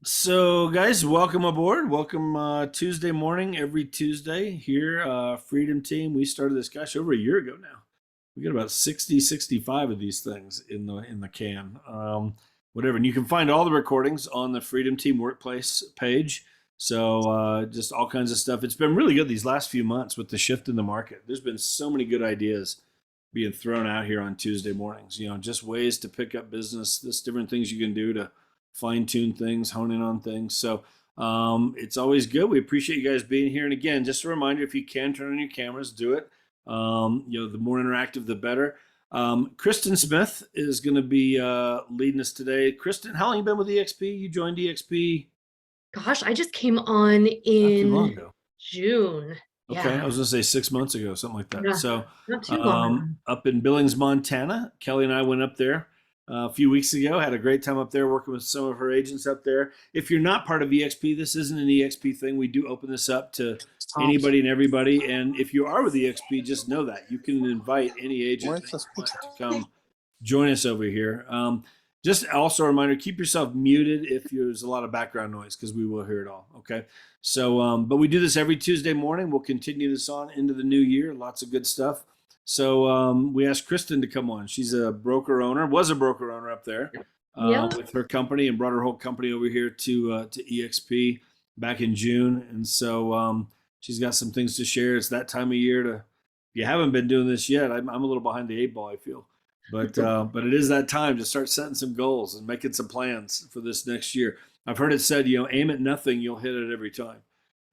So, guys, welcome aboard. Welcome Tuesday morning, every Tuesday here, Freedom Team. We started this, gosh, over a year ago now. We got about 60, 65 of these things in the can. Whatever. And you can find all the recordings on the Freedom Team Workplace page. So, just all kinds of stuff. It's been really good these last few months with the shift in the market. There's been so many good ideas being thrown out here on Tuesday mornings. Just ways to pick up business, just different things you can do to fine tune things, hone in on things. So it's always good. We appreciate you guys being here. And again, just a reminder, if you can turn on your cameras, do it. The more interactive, the better. Cristin Smith is going to be leading us today. Cristin, how long you been with EXP? You joined EXP Gosh, I just came on not too long in ago. June. Okay, I Yeah, was going to say 6 months ago, something like that. yeah, So not too long ago. up in Billings, Montana, Kelly and I went up there a few weeks ago. Had a great time up there working with some of her agents up there. If you're not part of EXP, this isn't an EXP thing. We do open this up to anybody and everybody. And if you are with EXP, just know that you can invite any agent Where's that the you want speaker? to come join us over here. Just also a reminder, keep yourself muted if there's a lot of background noise because we will hear it all. Okay. So, but we do this every Tuesday morning. We'll continue this on into the new year. Lots of good stuff. So we asked Cristin to come on. She's a broker owner, was a broker owner up there Yeah. with her company, and brought her whole company over here to EXP back in June. And so she's got some things to share. It's that time of year to. If you haven't been doing this yet, I'm a little behind the eight ball, I feel. But it is that time to start setting some goals and making some plans for this next year. I've heard it said, aim at nothing, you'll hit it every time.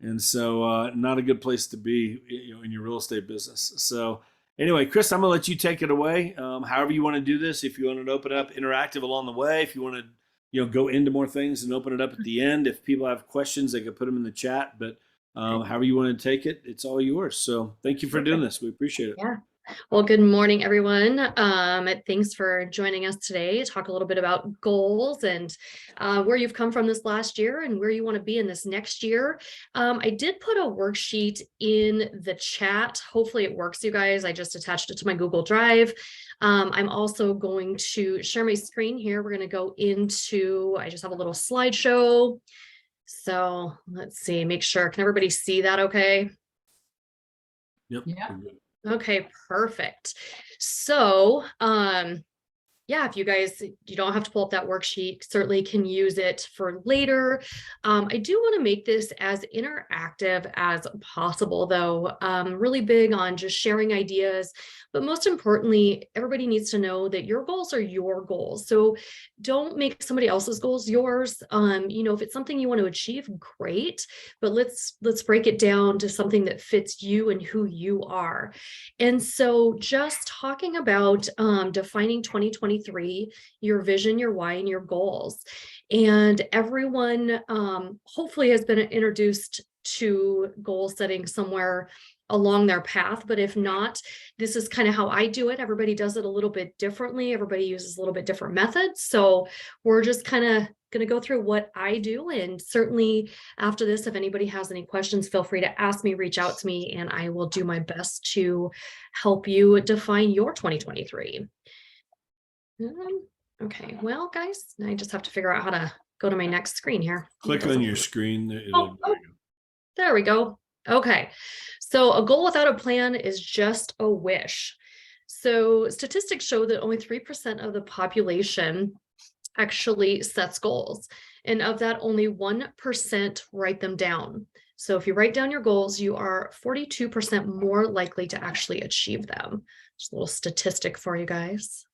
And so, not a good place to be, in your real estate business. So, anyway, Chris, I'm gonna let you take it away. However you want to do this. If you want to open it up interactive along the way, if you want to, go into more things and open it up at the end. If people have questions, they can put them in the chat. But however you want to take it, it's all yours. So, thank you for doing Perfect. this. We appreciate it. Yeah. Well, good morning, everyone. Thanks for joining us today to talk a little bit about goals and where you've come from this last year and where you want to be in this next year. I did put a worksheet in the chat. Hopefully it works, you guys. I just attached it to my Google Drive. I'm also going to share my screen here. We're going to go into, I just have a little slideshow. So let's see, make sure, can everybody see that okay? Yep. Yeah. Okay, perfect. So, yeah, if you guys, you don't have to pull up that worksheet, certainly can use it for later. I do want to make this as interactive as possible, though. Really big on just sharing ideas, but most importantly, everybody needs to know that your goals are your goals. So don't make somebody else's goals yours. If it's something you want to achieve, great, but let's break it down to something that fits you and who you are. And so just talking about defining 2023, your vision, your why, and your goals. And everyone hopefully has been introduced to goal setting somewhere along their path. But if not, this is kind of how I do it. Everybody does it a little bit differently. Everybody uses a little bit different methods. So we're just kind of going to go through what I do. And certainly after this, if anybody has any questions, feel free to ask me, reach out to me, and I will do my best to help you define your 2023. Okay, well, guys, I just have to figure out how to go to my next screen here. Click on your screen. There Oh, you go. there we go. Okay, so a goal without a plan is just a wish. So statistics show that only 3% of the population actually sets goals. And of that, only 1% write them down. So if you write down your goals, you are 42% more likely to actually achieve them. Just a little statistic for you guys.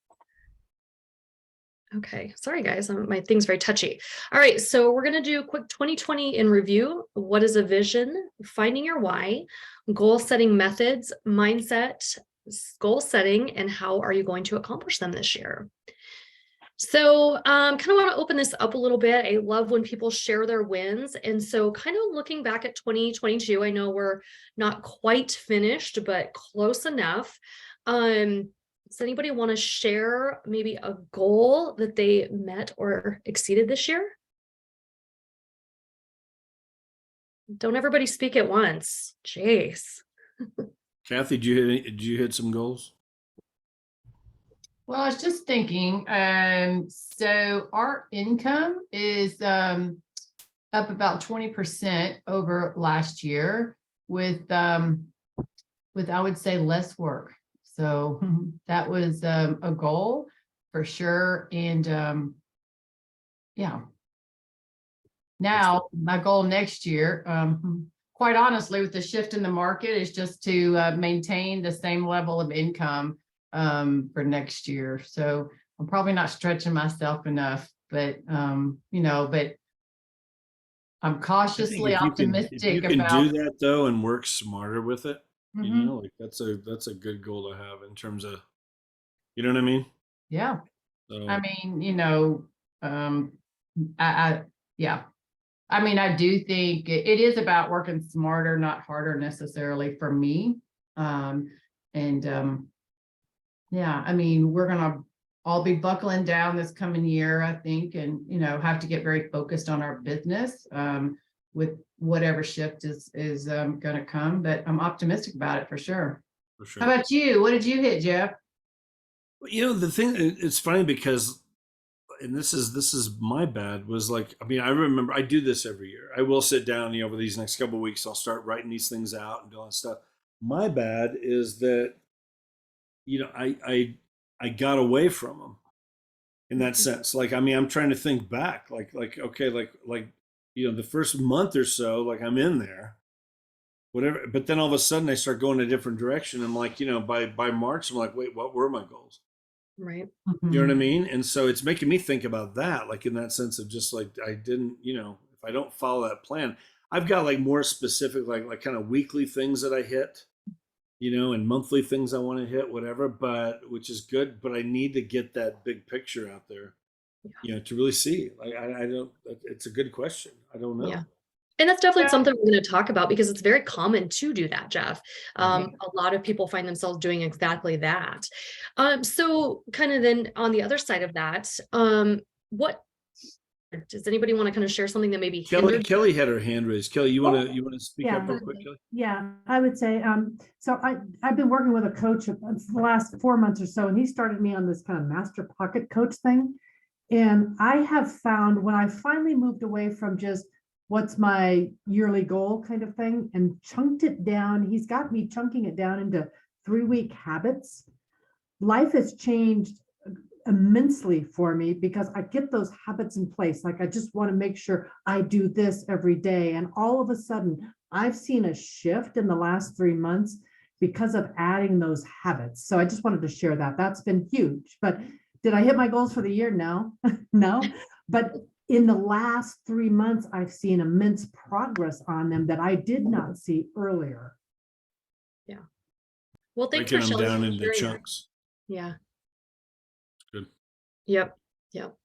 Okay, sorry guys, my thing's very touchy. All right, so we're gonna do a quick 2020 in review. What is a vision? Finding your why, goal setting methods, mindset, goal setting, and how are you going to accomplish them this year? So kind of want to open this up a little bit. I love when people share their wins. And so kind of looking back at 2022, I know we're not quite finished, but close enough. Does anybody want to share maybe a goal that they met or exceeded this year? Don't everybody speak at once. Jeez. Kathy, did you hit some goals? Well, I was just thinking, so our income is up about 20% over last year with I would say less work. So that was a goal for sure. And yeah. Now my goal next year, quite honestly, with the shift in the market, is just to maintain the same level of income for next year. So I'm probably not stretching myself enough, but but I'm cautiously optimistic if you can about. do that though and work smarter with it, Mhm. like that's a good goal to have in terms of, you know what I mean? Yeah. So I mean, I yeah. I mean, I do think it is about working smarter, not harder necessarily for me. And yeah, I mean, we're gonna all be buckling down this coming year, I think, and have to get very focused on our business with whatever shift is gonna come. But I'm optimistic about it for sure. for How sure. about you? What did you hit, Jeff? The thing, it's funny because, and this is my bad, was like, I mean, I remember I do this every year. I will sit down, over these next couple of weeks, I'll start writing these things out and doing stuff. My bad is that, I got away from them in that sense. Like, I mean, I'm trying to think back, like, okay, like, the first month or so, like I'm in there, whatever. But then all of a sudden I start going a different direction. And like, by March, I'm like, wait, what were my goals? Right. You know what I Mhm. mean? And so it's making me think about that, like in that sense of just like I didn't, if I don't follow that plan, I've got like more specific, like kind of weekly things that I hit, and monthly things I want to hit, whatever. But which is good, but I need to get that big picture out there, to really see. Like I don't. It's a good question. I don't Yeah. know. And that's definitely Yeah. something we're going to talk about because it's very common to do that, Jeff. Mhm. A lot of people find themselves doing exactly that. So kind of then on the other side of that, what does anybody want to kind of share something that maybe hindered? Kelly had her hand raised. Kelly, you want Oh, to speak yeah. up real quick, Kelly? Yeah, I would say, so I've been working with a coach for the last 4 months or so, and he started me on this kind of master pocket coach thing. And I have found when I finally moved away from just what's my yearly goal kind of thing and chunked it down, he's got me chunking it down into 3-week habits. Life has changed immensely for me because I get those habits in place. Like I just want to make sure I do this every day. And all of a sudden, I've seen a shift in the last 3 months because of adding those habits. So I just wanted to share that. That's been huge. But did I hit my goals for the year? No, no. But in the last 3 months, I've seen immense progress on them that I did not see earlier. Yeah. Well, thanks Breaking for them down into sharing that. chunks. Yeah. Good. Yep. Yep.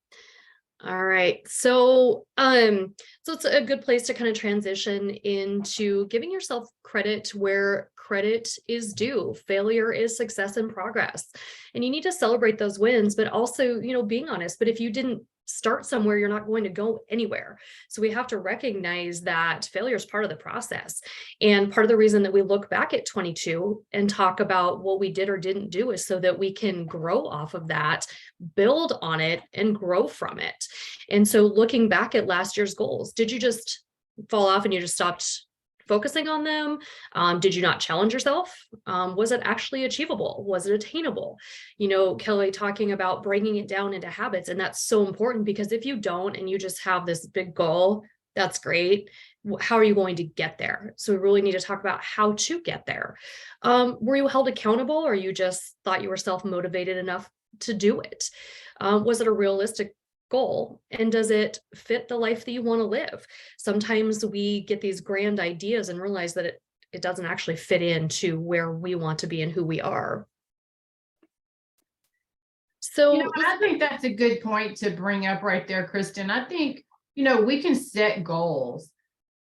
All right. So it's a good place to kind of transition into giving yourself credit where credit is due. Failure is success in progress. And you need to celebrate those wins, but also, being honest. But if you didn't start somewhere, you're not going to go anywhere. So we have to recognize that failure is part of the process. And part of the reason that we look back at 22 and talk about what we did or didn't do is so that we can grow off of that, build on it, and grow from it. And so looking back at last year's goals, did you just fall off and you just stopped focusing on them? Did you not challenge yourself? Was it actually achievable? Was it attainable? Kelly talking about breaking it down into habits. And that's so important because if you don't, and you just have this big goal, that's great. How are you going to get there? So we really need to talk about how to get there. Were you held accountable or you just thought you were self-motivated enough to do it? Was it a realistic goal? And does it fit the life that you want to live? Sometimes we get these grand ideas and realize that it doesn't actually fit into where we want to be and who we are. So I think that's a good point to bring up right there, Cristin. I think, we can set goals,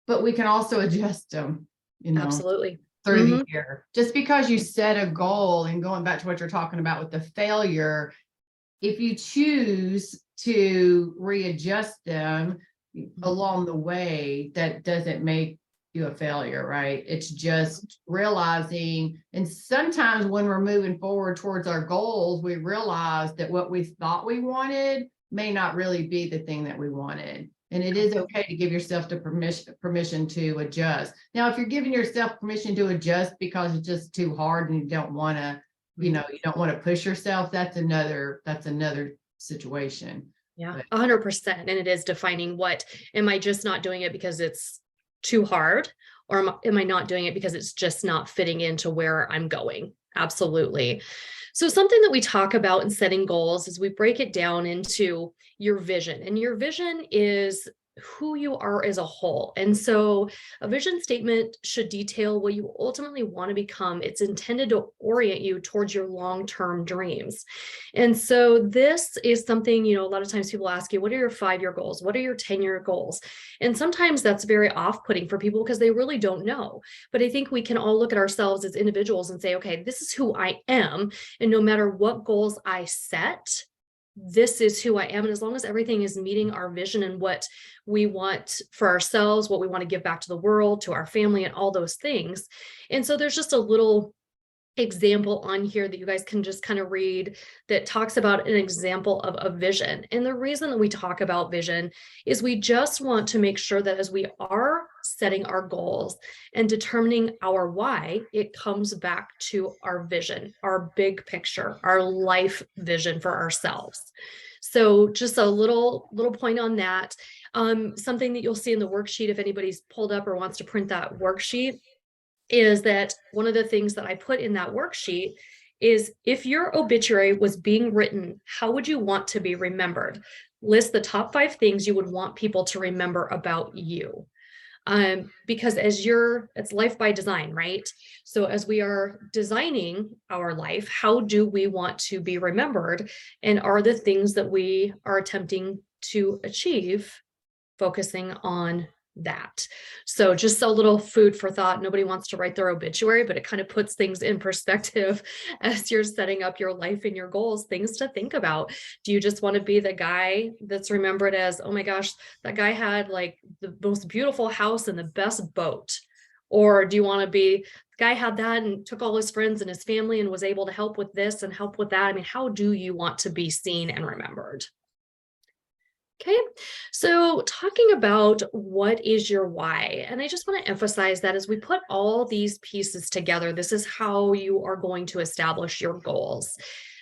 but we can also adjust them, absolutely. through the year. Just because you set a goal, and going back to what you're talking about with the failure, if you choose to readjust them along the way, that doesn't make you a failure, right? It's just realizing, and sometimes when we're moving forward towards our goals, we realize that what we thought we wanted may not really be the thing that we wanted. And it is okay to give yourself the permission to adjust. Now, if you're giving yourself permission to adjust because it's just too hard and you don't want to, you don't want to push yourself, that's another situation. Yeah, 100%. And it is defining what, am I just not doing it because it's too hard? Or am I not doing it because it's just not fitting into where I'm going? Absolutely. So something that we talk about in setting goals is we break it down into your vision, and your vision is who you are as a whole. And so a vision statement should detail what you ultimately want to become. It's intended to orient you towards your long-term dreams. And so this is something, a lot of times people ask you, what are your 5-year goals? What are your 10-year goals? And sometimes that's very off-putting for people because they really don't know. But I think we can all look at ourselves as individuals and say, okay, this is who I am. And no matter what goals I set, this is who I am. And as long as everything is meeting our vision and what we want for ourselves, what we want to give back to the world, to our family, and all those things. And so there's just a little example on here that you guys can just kind of read that talks about an example of a vision. And the reason that we talk about vision is we just want to make sure that as we are setting our goals and determining our why, it comes back to our vision, our big picture, our life vision for ourselves. So just a little point on that. Something that you'll see in the worksheet, if anybody's pulled up or wants to print that worksheet, is that one of the things that I put in that worksheet is, if your obituary was being written, how would you want to be remembered? List the top 5 things you would want people to remember about you. Because it's life by design, right? So as we are designing our life, how do we want to be remembered? And are the things that we are attempting to achieve focusing on that? So just a little food for thought. Nobody wants to write their obituary, but it kind of puts things in perspective as you're setting up your life and your goals, things to think about. Do you just want to be the guy that's remembered as, oh my gosh, that guy had like the most beautiful house and the best boat? Or do you want to be, the guy had that and took all his friends and his family and was able to help with this and help with that? I mean, how do you want to be seen and remembered? Okay, so talking about what is your why, and I just want to emphasize that as we put all these pieces together, this is how you are going to establish your goals.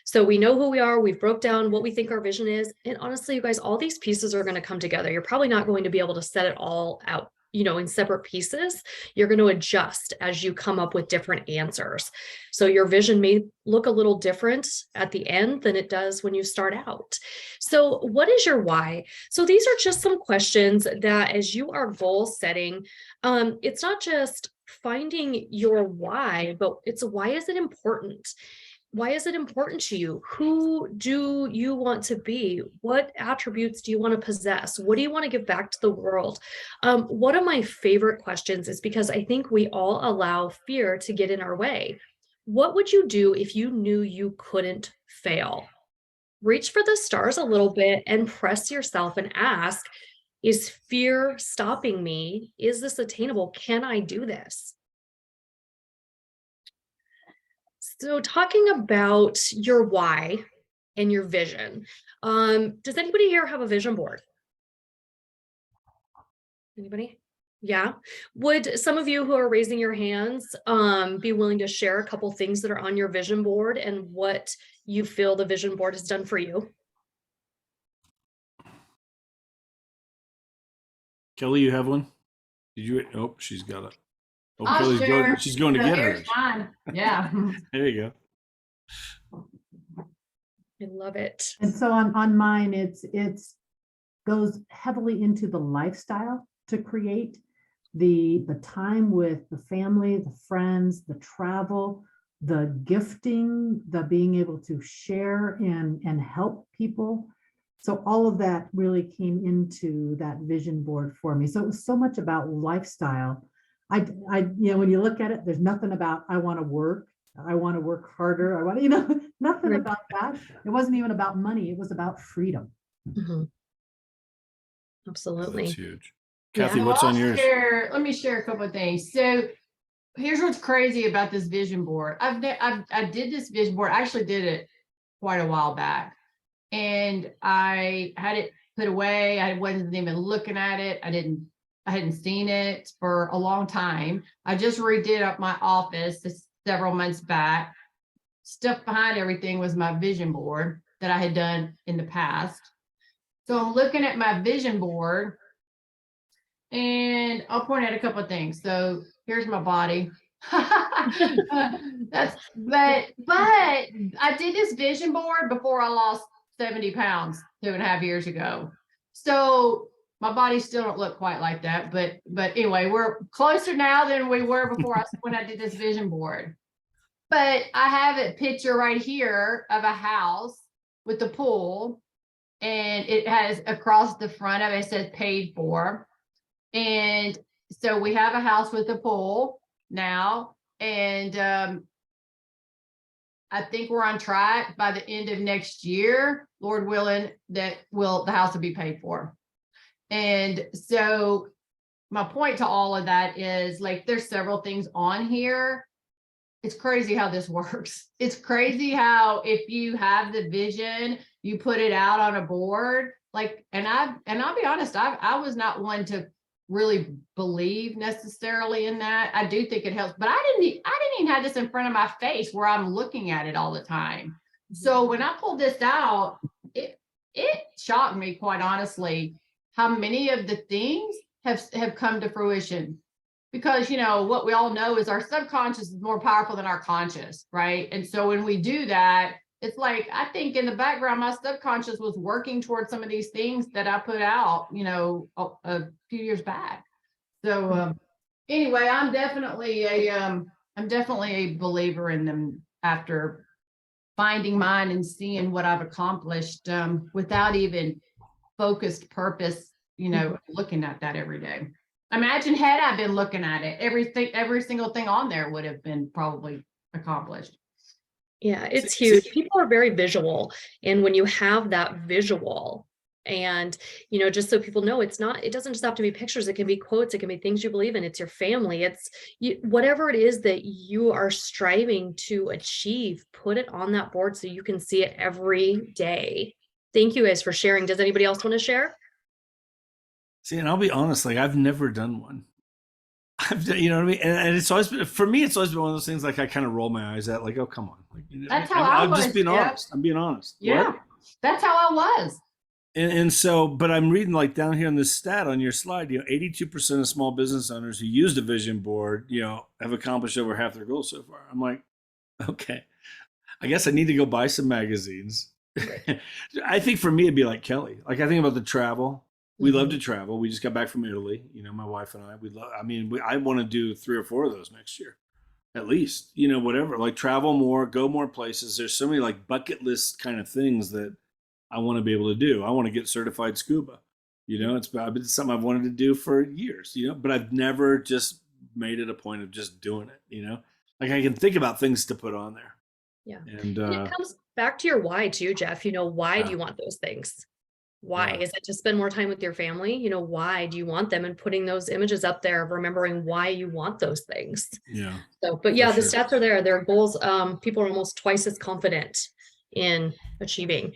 So we know who we are, we've broke down what we think our vision is, and honestly, you guys, all these pieces are going to come together. You're probably not going to be able to set it all out, in separate pieces. You're going to adjust as you come up with different answers. So your vision may look a little different at the end than it does when you start out. So what is your why? So these are just some questions that as you are goal setting, it's not just finding your why, but it's why is it important? Why is it important to you? Who do you want to be? What attributes do you want to possess? What do you want to give back to the world? One of my favorite questions is because I think we all allow fear to get in our way. What would you do if you knew you couldn't fail? Reach for the stars a little bit and press yourself and ask, is fear stopping me? Is this attainable? Can I do this? So talking about your why and your vision, does anybody here have a vision board? Anybody? Yeah. Would some of you who are raising your hands be willing to share a couple things that are on your vision board and what you feel the vision board has done for you? Kelly, you have one? Did you? Oh, she's got it. Oh, I'll Kelly's share. going. She's going to So get here's hers. mine. Yeah. There you go. I love it. And so on mine, it's goes heavily into the lifestyle to create the time with the family, the friends, the travel, the gifting, the being able to share and help people. So all of that really came into that vision board for me. So it was so much about lifestyle. I when you look at it, there's nothing about I want to work harder. I want, nothing Right. about that. It wasn't even about money. It was about freedom. Mm-hmm. Oh, Absolutely. that's huge. Kathy, Yeah. what's on yours? Let me share a couple of things. So here's what's crazy about this vision board. I did this vision board. I actually did it quite a while back, and I had it put away. I wasn't even looking at it. I hadn't seen it for a long time. I just redid up my office several months back. Stuff behind everything was my vision board that I had done in the past. So I'm looking at my vision board, and I'll point out a couple of things. So here's my body. but I did this vision board before I lost 70 pounds 2.5 years ago. So my body still don't look quite like that, but anyway, we're closer now than we were before when I did this vision board. But I have a picture right here of a house with a pool, and it has across the front of it, it says paid for. And so we have a house with a pool now, and I think we're on track by the end of next year, Lord willing, the house will be paid for. And so my point to all of that is, like, there's several things on here. It's crazy how this works. It's crazy how if you have the vision, you put it out on a board, like, and I'll be honest, I was not one to really believe necessarily in that. I do think it helps, but I didn't even have this in front of my face where I'm looking at it all the time. So when I pulled this out, it shocked me, quite honestly, how many of the things have come to fruition. Because, you know, what we all know is our subconscious is more powerful than our conscious, right? And so when we do that, it's like, I think in the background, my subconscious was working towards some of these things that I put out, you know, a few years back. So anyway, I'm definitely a believer in them after finding mine and seeing what I've accomplished without even focused purpose, you know, looking at that every day. Imagine had I been looking at it, every single thing on there would have been probably accomplished. Yeah, it's huge. People are very visual. And when you have that visual, and, you know, just so people know, it doesn't just have to be pictures. It can be quotes. It can be things you believe in. It's your family. It's whatever it is that you are striving to achieve, put it on that board so you can see it every day. Thank you guys for sharing. Does anybody else want to share? See, and I'll be honest, like, I've never done one. I've done, you know what I mean? And it's always been, for me, it's always been one of those things, like, I kind of roll my eyes at, like, oh, come on. Like, you know, That's how I I'm was, just being Jeff. honest. I'm being honest. Yeah, what? That's how I was. And so, but I'm reading, like, down here on this stat on your slide, you know, 82% of small business owners who used a vision board, you know, have accomplished over half their goals so far. I'm like, okay, I guess I need to go buy some magazines. I think for me, it'd be like Kelly. Like, I think about the travel. We love to travel. We just got back from Italy. You know, my wife and I, I want to do 3 or 4 of those next year, at least, you know, whatever, like, travel more, go more places. There's so many, like, bucket list kind of things that I want to be able to do. I want to get certified scuba, you know, it's something I've wanted to do for years, you know, but I've never just made it a point of just doing it, you know, like, I can think about things to put on there. Yeah. And it comes back to your why too, Jeff. You know, why do you want those things? Why? Is it to spend more time with your family? You know, why do you want them? And putting those images up there of remembering why you want those things. Yeah. So, but yeah, the sure. stats are there. Their goals, people are almost twice as confident in achieving.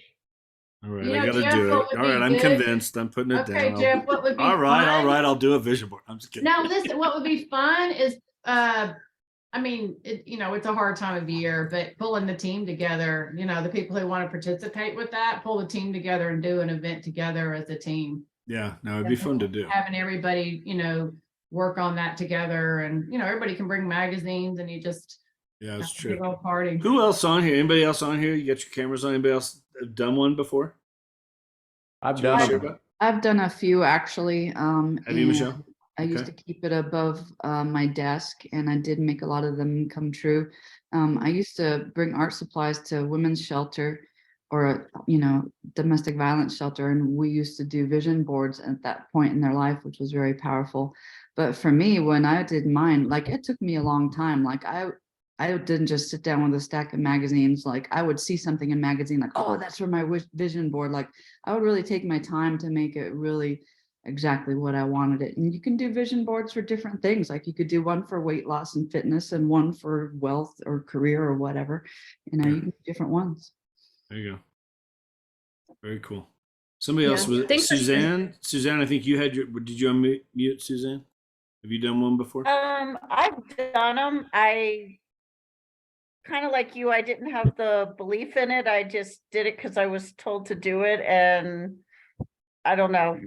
All right, You I know, got to Jeff, do what it. would All be right, I'm good- convinced. I'm putting it Okay, down. Jeff, what would be all right, fun- I'll do a vision board. I'm just kidding. Now, listen, what would be fun is, I mean, you know, it's a hard time of year, but pulling the team together, you know, the people who want to participate with that, pull the team together and do an event together as a team. Yeah, no, it'd be fun to do. Having everybody, you know, work on that together, and, you know, everybody can bring magazines, and you just Yeah, it's have a true. big old party. Who else on here? Anybody else on here? You got your cameras on? Anybody else have done one before? I've Do you wanna share done, about? I've done a few actually. Have you, And Michelle? I used to keep it above my desk, and I did make a lot of them come true. I used to bring art supplies to women's shelter or, you know, domestic violence shelter, and we used to do vision boards at that point in their life, which was very powerful. But for me, when I did mine, like, it took me a long time. Like, I didn't just sit down with a stack of magazines. Like, I would see something in magazine, like, oh, that's for my vision board. Like, I would really take my time to make it really exactly what I wanted it. And you can do vision boards for different things. Like, you could do one for weight loss and fitness and one for wealth or career or whatever. You know, you can do different ones. There you go. Very cool. Somebody else Yeah. was Thanks for- Suzanne. Suzanne, I think you had your. Did you unmute Suzanne? Have you done one before? I've done them. I kind of like you, I didn't have the belief in it. I just did it because I was told to do it, and I don't know.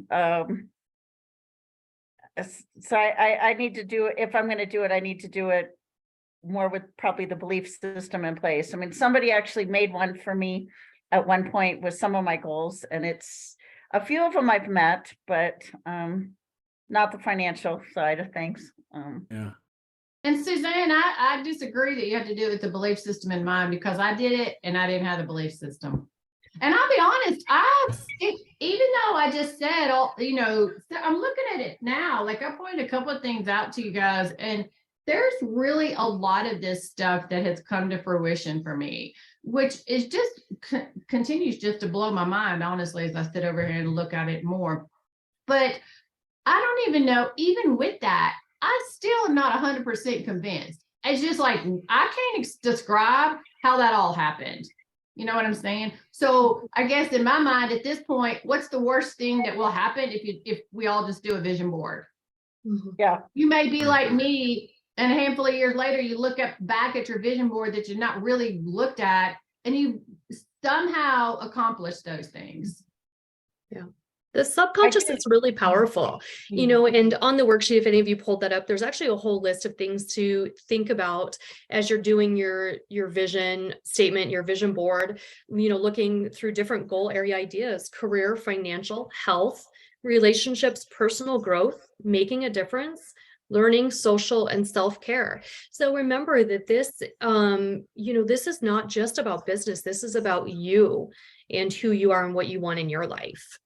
So I need to do it. If I'm going to do it, I need to do it more with probably the belief system in place. I mean, somebody actually made one for me at one point with some of my goals, and it's a few of them I've met, but not the financial side of things. Yeah. And Suzanne, I disagree that you have to do it with the belief system in mind, because I did it and I didn't have the belief system. And I'll be honest, even though I just said, I'm looking at it now, like I pointed a couple of things out to you guys, and there's really a lot of this stuff that has come to fruition for me, which is just continues just to blow my mind, honestly, as I sit over here and look at it more. But I don't even know, even with that, I still am not 100% convinced. It's just like, I can't describe how that all happened. You know what I'm saying? So I guess in my mind at this point, what's the worst thing that will happen if we all just do a vision board? Yeah. You may be like me, and a handful of years later, you look back at your vision board that you've not really looked at, and you somehow accomplished those things. Yeah. The subconscious is really powerful, you know, and on the worksheet, if any of you pulled that up, there's actually a whole list of things to think about as you're doing your vision statement, your vision board, you know, looking through different goal area ideas, career, financial, health, relationships, personal growth, making a difference, learning, social, and self-care. So remember that this, this is not just about business. This is about you and who you are and what you want in your life.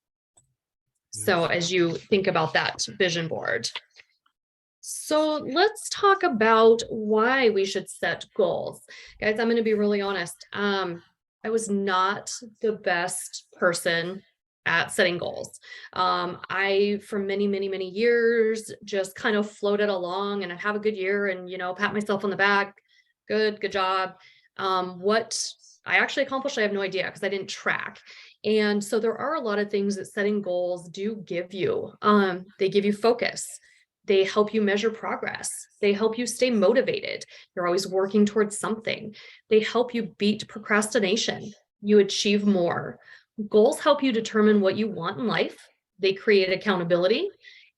So as you think about that vision board. So let's talk about why we should set goals. Guys, I'm going to be really honest. I was not the best person at setting goals. I, for many years, just kind of floated along, and I'd have a good year and, pat myself on the back. Good job. What I actually accomplished, I have no idea, because I didn't track. And so there are a lot of things that setting goals do give you. They give you focus. They help you measure progress. They help you stay motivated. You're always working towards something. They help you beat procrastination. You achieve more. Goals help you determine what you want in life. They create accountability,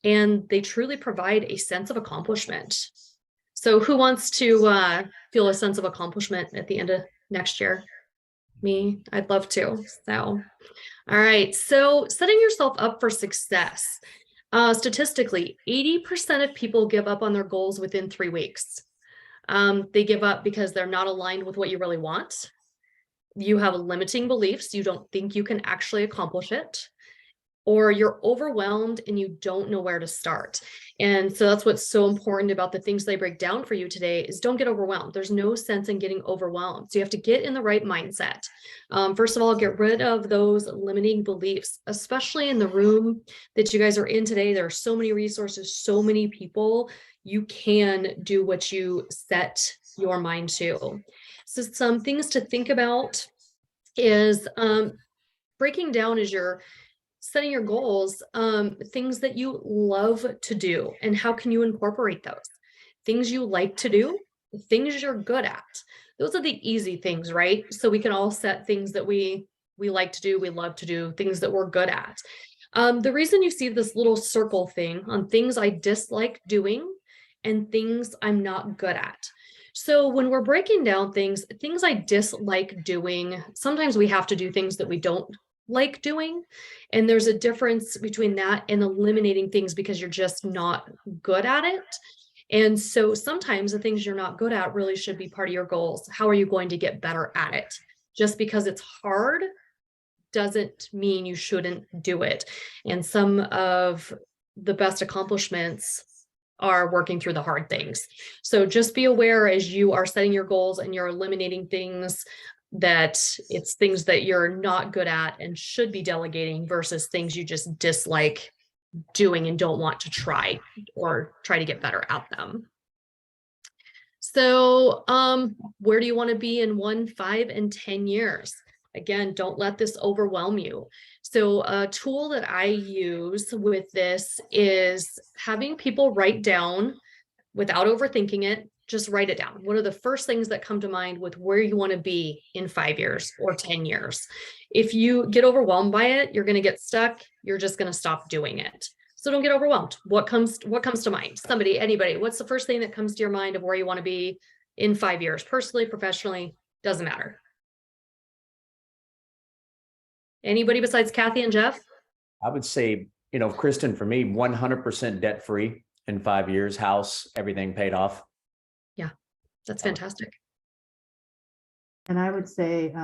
and they truly provide a sense of accomplishment. So who wants to feel a sense of accomplishment at the end of next year? Me, I'd love to. So, all right. So setting yourself up for success. Statistically, 80% of people give up on their goals within 3 weeks. They give up because they're not aligned with what you really want. You have limiting beliefs. You don't think you can actually accomplish it, or you're overwhelmed and you don't know where to start. And so that's what's so important about the things they break down for you today is don't get overwhelmed. There's no sense in getting overwhelmed. So you have to get in the right mindset. First of all, get rid of those limiting beliefs, especially in the room that you guys are in today. There are so many resources, so many people. You can do what you set your mind to. So some things to think about is breaking down as you're setting your goals, things that you love to do, and how can you incorporate those things you like to do, things you're good at. Those are the easy things, right? So we can all set things that we like to do, we love to do, things that we're good at. The reason you see this little circle thing on things I dislike doing and things I'm not good at. So when we're breaking down things I dislike doing, sometimes we have to do things that we don't like doing. And there's a difference between that and eliminating things because you're just not good at it. And so sometimes the things you're not good at really should be part of your goals. How are you going to get better at it? Just because it's hard doesn't mean you shouldn't do it. And some of the best accomplishments are working through the hard things. So just be aware as you are setting your goals and you're eliminating things that it's things that you're not good at and should be delegating versus things you just dislike doing and don't want to try or try to get better at them. So where do you want to be in 1, 5, and 10 years? Again, don't let this overwhelm you. So a tool that I use with this is having people write down without overthinking it. Just write it down. What are the first things that come to mind with where you want to be in 5 years or 10 years? If you get overwhelmed by it, you're going to get stuck. You're just going to stop doing it. So don't get overwhelmed. What comes to mind? Somebody, anybody, what's the first thing that comes to your mind of where you want to be in 5 years? Personally, professionally, doesn't matter. Anybody besides Kathy and Jeff? I would say, Cristin, for me, 100% debt free in 5 years, house, everything paid off. That's fantastic. And I would say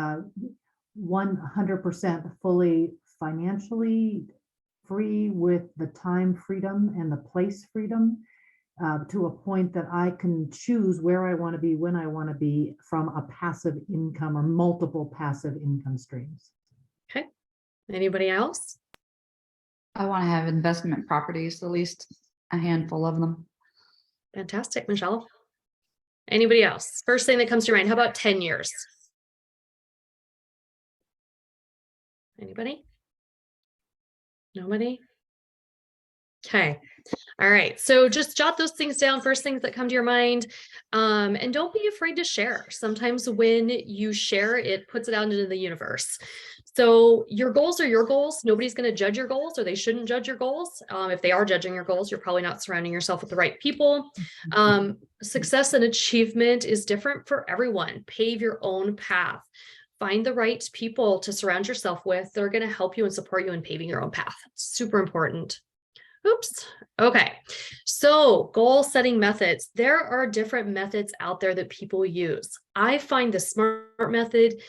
100% fully financially free with the time freedom and the place freedom to a point that I can choose where I want to be, when I want to be, from a passive income or multiple passive income streams. Okay. Anybody else? I want to have investment properties, at least a handful of them. Fantastic, Michelle. Anybody else? First thing that comes to your mind. How about 10 years? Anybody? Nobody? Okay. All right. So just jot those things down, first things that come to your mind. And don't be afraid to share. Sometimes when you share, it puts it out into the universe. So your goals are your goals. Nobody's going to judge your goals, or they shouldn't judge your goals. If they are judging your goals, you're probably not surrounding yourself with the right people. Success and achievement is different for everyone. Pave your own path. Find the right people to surround yourself with. They're going to help you and support you in paving your own path. It's super important. Oops. Okay. So goal setting methods. There are different methods out there that people use. I find the SMART method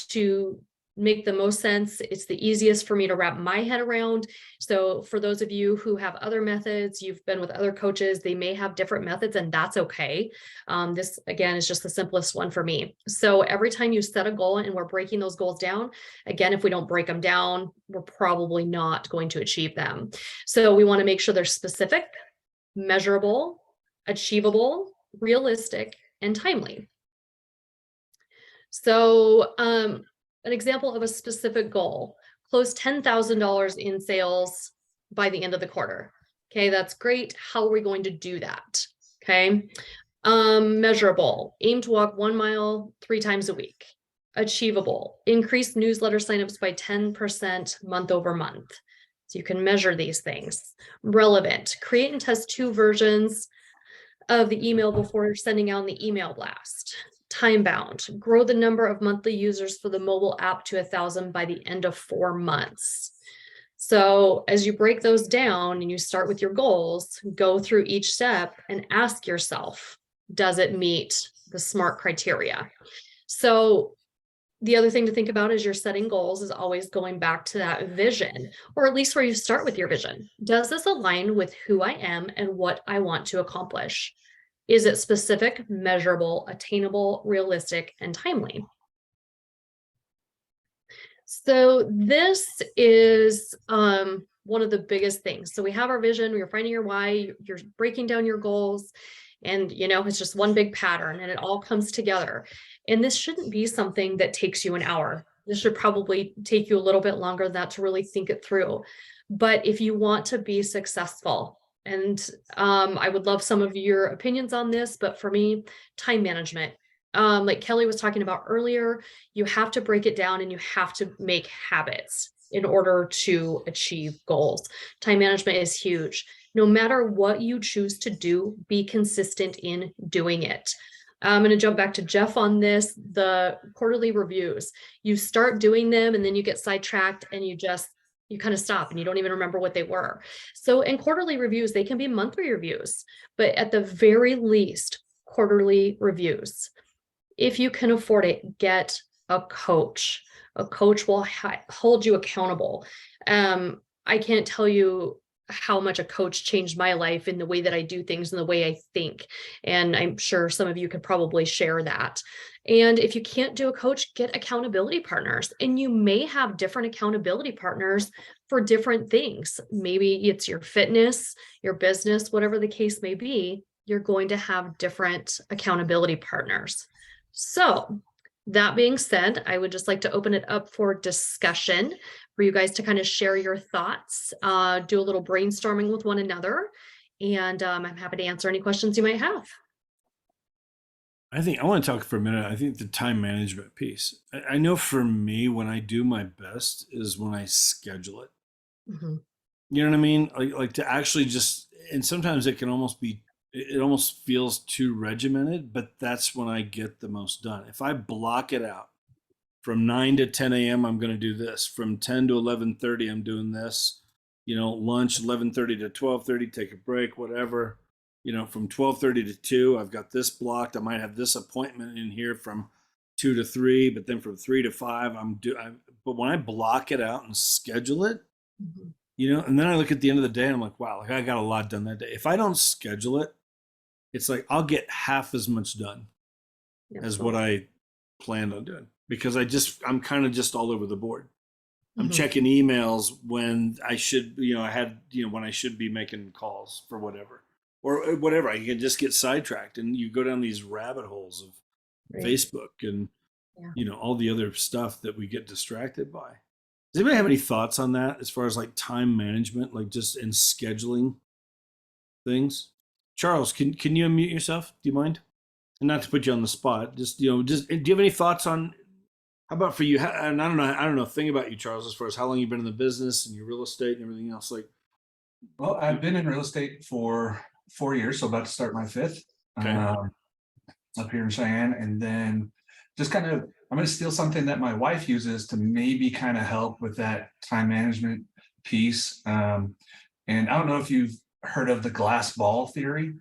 to make the most sense. It's the easiest for me to wrap my head around. So for those of you who have other methods, you've been with other coaches, they may have different methods, and that's okay. This again is just the simplest one for me. So every time you set a goal and we're breaking those goals down, again, if we don't break them down, we're probably not going to achieve them. So we want to make sure they're specific, measurable, achievable, realistic, and timely. So, an example of a specific goal: close $10,000 in sales by the end of the quarter. Okay, that's great. How are we going to do that? Okay. Measurable: aim to walk 1 mile 3 times a week. Achievable: increase newsletter signups by 10% month over month. So you can measure these things. Relevant: create and test 2 versions of the email before sending out the email blast. Time bound: grow the number of monthly users for the mobile app to 1,000 by the end of 4 months. So as you break those down and you start with your goals, go through each step and ask yourself, does it meet the SMART criteria? So the other thing to think about as you're setting goals is always going back to that vision, or at least where you start with your vision. Does this align with who I am and what I want to accomplish? Is it specific, measurable, attainable, realistic, and timely? So this is one of the biggest things. So we have our vision, you're finding your why, you're breaking down your goals, and it's just one big pattern and it all comes together. And this shouldn't be something that takes you an hour. This should probably take you a little bit longer than that to really think it through. But if you want to be successful, and I would love some of your opinions on this, but for me, time management. Like Kelly was talking about earlier, you have to break it down and you have to make habits in order to achieve goals. Time management is huge. No matter what you choose to do, be consistent in doing it. I'm going to jump back to Jeff on this, the quarterly reviews. You start doing them and then you get sidetracked and you kind of stop and you don't even remember what they were. So in quarterly reviews, they can be monthly reviews, but at the very least, quarterly reviews. If you can afford it, get a coach. A coach will hold you accountable. I can't tell you how much a coach changed my life in the way that I do things and the way I think. And I'm sure some of you could probably share that. And if you can't do a coach, get accountability partners. And you may have different accountability partners for different things. Maybe it's your fitness, your business, whatever the case may be, you're going to have different accountability partners. So that being said, I would just like to open it up for discussion for you guys to kind of share your thoughts, do a little brainstorming with one another. And I'm happy to answer any questions you might have. I think I want to talk for a minute. I think the time management piece. I know for me, when I do my best is when I schedule it. Mhm. You know what I mean? Like to actually just, and sometimes it can almost be, it almost feels too regimented, but that's when I get the most done. If I block it out from 9 to 10 a.m., I'm going to do this. From 10 to 11:30, I'm doing this. You know, lunch 11:30 to 12:30, take a break, whatever. You know, from 12:30 to 2, I've got this blocked. I might have this appointment in here from 2 to 3, but then from 3 to 5, but when I block it out and schedule it, Mhm. you know, and then I look at the end of the day and I'm like, wow, like I got a lot done that day. If I don't schedule it, it's like I'll get half as much done as what I planned on doing because I'm kind of just all over the board. I'm Mhm. checking emails when I should, you know, when I should be making calls for whatever or whatever. I can just get sidetracked and you go down these rabbit holes of Right. Facebook and, Yeah. you know, all the other stuff that we get distracted by. Does anybody have any thoughts on that as far as like time management, like just in scheduling things? Charles, can you unmute yourself? Do you mind? And not to put you on the spot, just do you have any thoughts on how about for you? And I don't know a thing about you, Charles, as far as how long you've been in the business and your real estate and everything else. Like, Well, I've been in real estate for 4 years, so about to start my fifth. Okay. Up here in Cheyenne, and then just kind of I'm going to steal something that my wife uses to maybe kind of help with that time management piece. And I don't know if you've heard of the glass ball theory,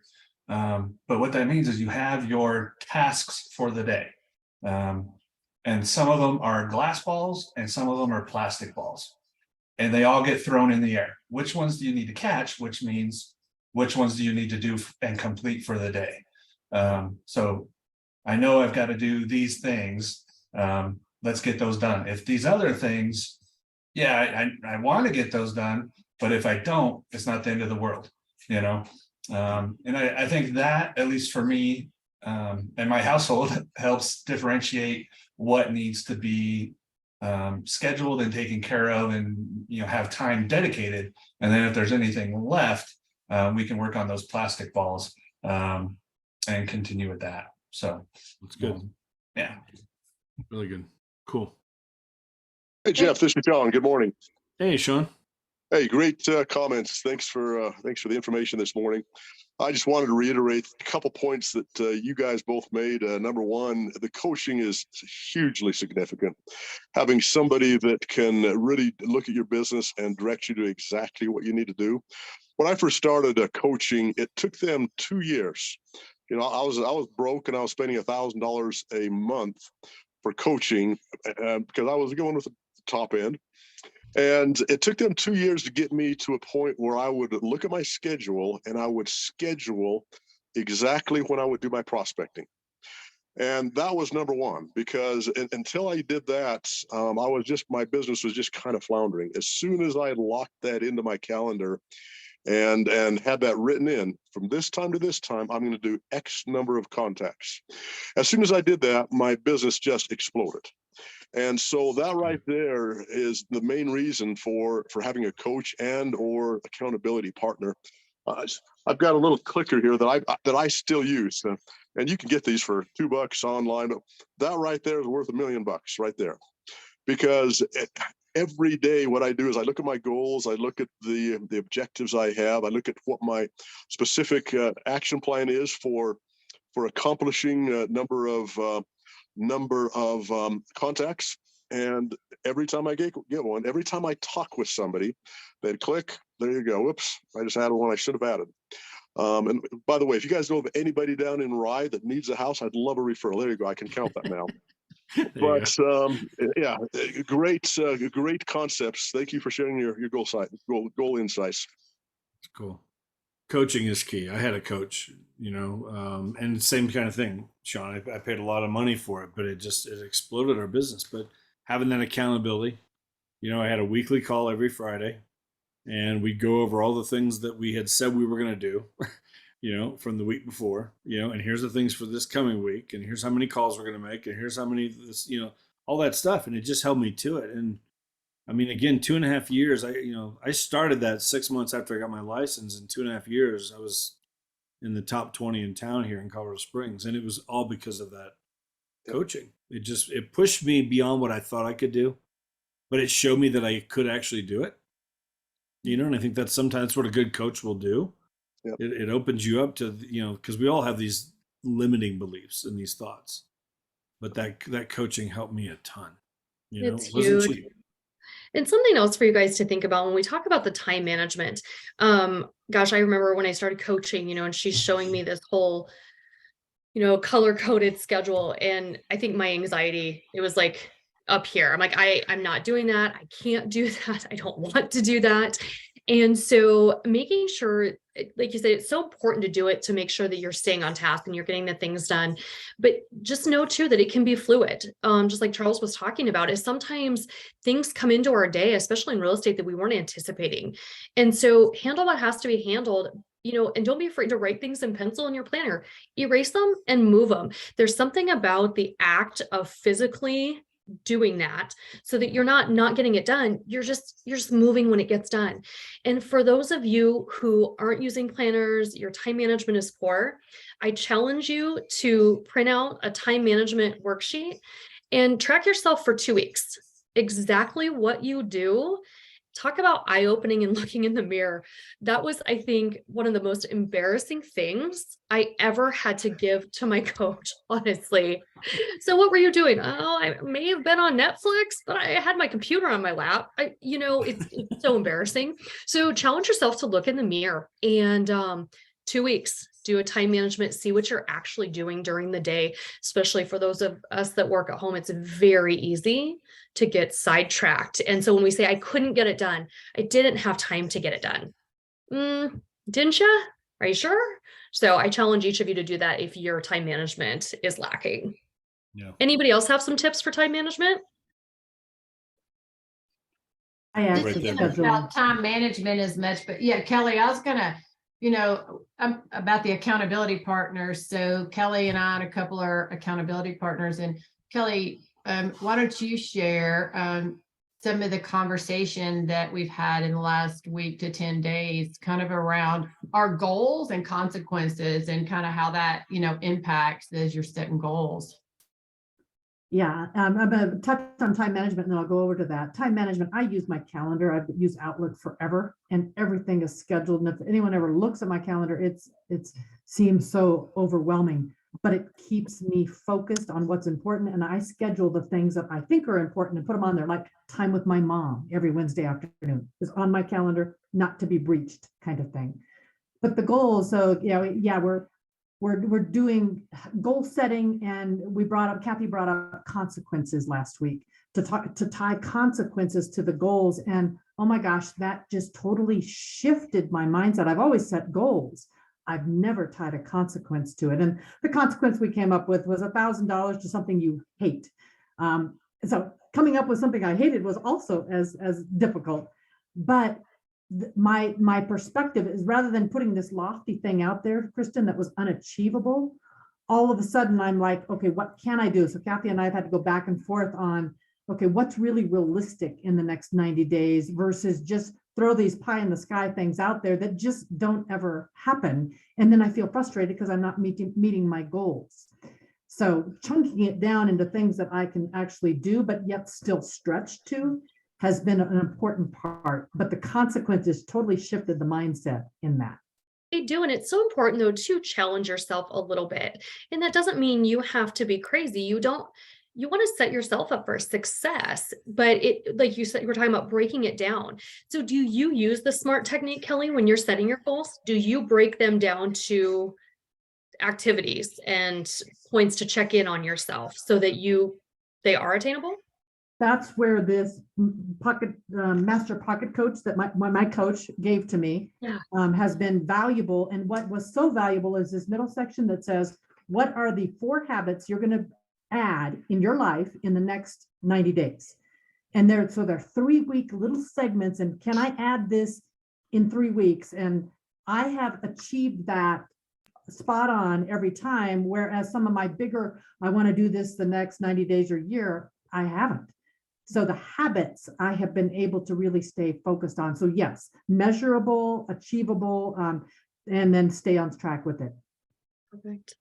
but what that means is you have your tasks for the day. And some of them are glass balls and some of them are plastic balls. And they all get thrown in the air. Which ones do you need to catch? Which means which ones do you need to do and complete for the day? So I know I've got to do these things. Let's get those done. If these other things, yeah, I want to get those done, but if I don't, it's not the end of the world, you know? And I think that, at least for me, and my household, helps differentiate what needs to be scheduled and taken care of, and have time dedicated. And then if there's anything left, we can work on those plastic balls and continue with that. So that's good. Yeah, Really good. Cool. Hey Jeff, this is John. Good morning. Hey, Sean. Hey, great comments. Thanks for the information this morning. I just wanted to reiterate a couple points that you guys both made. Number one, the coaching is hugely significant. Having somebody that can really look at your business and direct you to exactly what you need to do. When I first started coaching, it took them 2 years. I was broke and I was spending $1,000 a month for coaching because I was going with the top end. And it took them 2 years to get me to a point where I would look at my schedule and I would schedule exactly when I would do my prospecting. And that was number one, because until I did that, my business was just kind of floundering. As soon as I locked that into my calendar and had that written in, from this time to this time, I'm going to do X number of contacts. As soon as I did that, my business just exploded. And so that right there is the main reason for having a coach and or accountability partner. I've got a little clicker here that I still use, and you can get these for $2 online. But that right there is worth $1 million right there, because every day what I do is I look at my goals, I look at the objectives I have, I look at what my specific action plan is for accomplishing a number of contacts. And every time I get one, every time I talk with somebody, they click, there you go. Whoops, I just added one I should have added. And by the way, if you guys know of anybody down in Rye that needs a house, I'd love a referral. There you go. I can count that now. But yeah, great concepts. Thank you for sharing your goal insights. Cool. Coaching is key. I had a coach, and the same kind of thing, Sean. I paid a lot of money for it, but it exploded our business. But having that accountability, I had a weekly call every Friday, and we'd go over all the things that we had said we were going to do. from the week before, and here's the things for this coming week, and here's how many calls we're going to make, and here's how many this, all that stuff. And it just held me to it. And I mean, again, 2.5 years, I started that 6 months after I got my license. In 2.5 years, I was in the top 20 in town here in Colorado Springs. And it was all because of that coaching. It pushed me beyond what I thought I could do, but it showed me that I could actually do it. And I think that's sometimes what a good coach will do. Yep. It opens you up to, because we all have these limiting beliefs and these thoughts, but that coaching helped me a ton. It's it wasn't huge. cheap. And something else for you guys to think about when we talk about the time management. Gosh, I remember when I started coaching, and she's showing me this whole, color coded schedule. And I think my anxiety, it was like up here. I'm like, I'm not doing that. I can't do that. I don't want to do that. And so making sure, like you said, it's so important to do it to make sure that you're staying on task and you're getting the things done. But just know too that it can be fluid. Just like Charles was talking about, is sometimes things come into our day, especially in real estate, that we weren't anticipating. And so handle what has to be handled, and don't be afraid to write things in pencil in your planner, erase them and move them. There's something about the act of physically doing that so that you're not getting it done. You're just moving when it gets done. And for those of you who aren't using planners, your time management is poor, I challenge you to print out a time management worksheet and track yourself for 2 weeks. Exactly what you do. Talk about eye-opening and looking in the mirror. That was, I think, one of the most embarrassing things I ever had to give to my coach, honestly. So what were you doing? Oh, I may have been on Netflix, but I had my computer on my lap. It's so embarrassing. So challenge yourself to look in the mirror and 2 weeks, do a time management, see what you're actually doing during the day, especially for those of us that work at home. It's very easy to get sidetracked. And so when we say, I couldn't get it done, I didn't have time to get it done. Didn't you? Are you sure? So I challenge each of you to do that if your time management is lacking. Yeah. Anybody else have some tips for time management? I Right actually there. About schedule. time management as much, but yeah, Kelly, I was gonna, about the accountability partners. So Kelly and I and a couple are accountability partners, and Kelly, why don't you share some of the conversation that we've had in the last week to 10 days, kind of around our goals and consequences and kind of how that, impacts as you're setting goals. Yeah, I'm going to touch on time management and then I'll go over to that. Time management, I use my calendar. I've used Outlook forever and everything is scheduled. And if anyone ever looks at my calendar, it seems so overwhelming, but it keeps me focused on what's important. And I schedule the things that I think are important and put them on there, like time with my mom every Wednesday afternoon is on my calendar, not to be breached kind of thing. But the goals, so we're doing goal setting, and Kathy brought up consequences last week to tie consequences to the goals. And oh my gosh, that just totally shifted my mindset. I've always set goals. I've never tied a consequence to it. And the consequence we came up with was $1,000 to something you hate. So coming up with something I hated was also as difficult. But my perspective is, rather than putting this lofty thing out there, Cristin, that was unachievable, all of a sudden I'm like, okay, what can I do? So Kathy and I have had to go back and forth on, okay, what's really realistic in the next 90 days versus just throw these pie in the sky things out there that just don't ever happen. And then I feel frustrated because I'm not meeting my goals. So chunking it down into things that I can actually do, but yet still stretch to, has been an important part, but the consequences totally shifted the mindset in that. They do. And it's so important though, to challenge yourself a little bit. And that doesn't mean you have to be crazy. You want to set yourself up for success, but like you said, you were talking about breaking it down. So do you use the SMART technique, Kelly, when you're setting your goals? Do you break them down to activities and points to check in on yourself so that they are attainable? That's where this master pocket coach that my coach gave to me has been valuable. And what was so valuable is this middle section that says, what are the 4 habits you're going to add in your life in the next 90 days? And they're 3-week little segments. And can I add this in 3 weeks? And I have achieved that spot on every time, whereas some of my bigger, I want to do this the next 90 days or year, I haven't. So the habits I have been able to really stay focused on. So yes, measurable, achievable, and then stay on track with it. Perfect.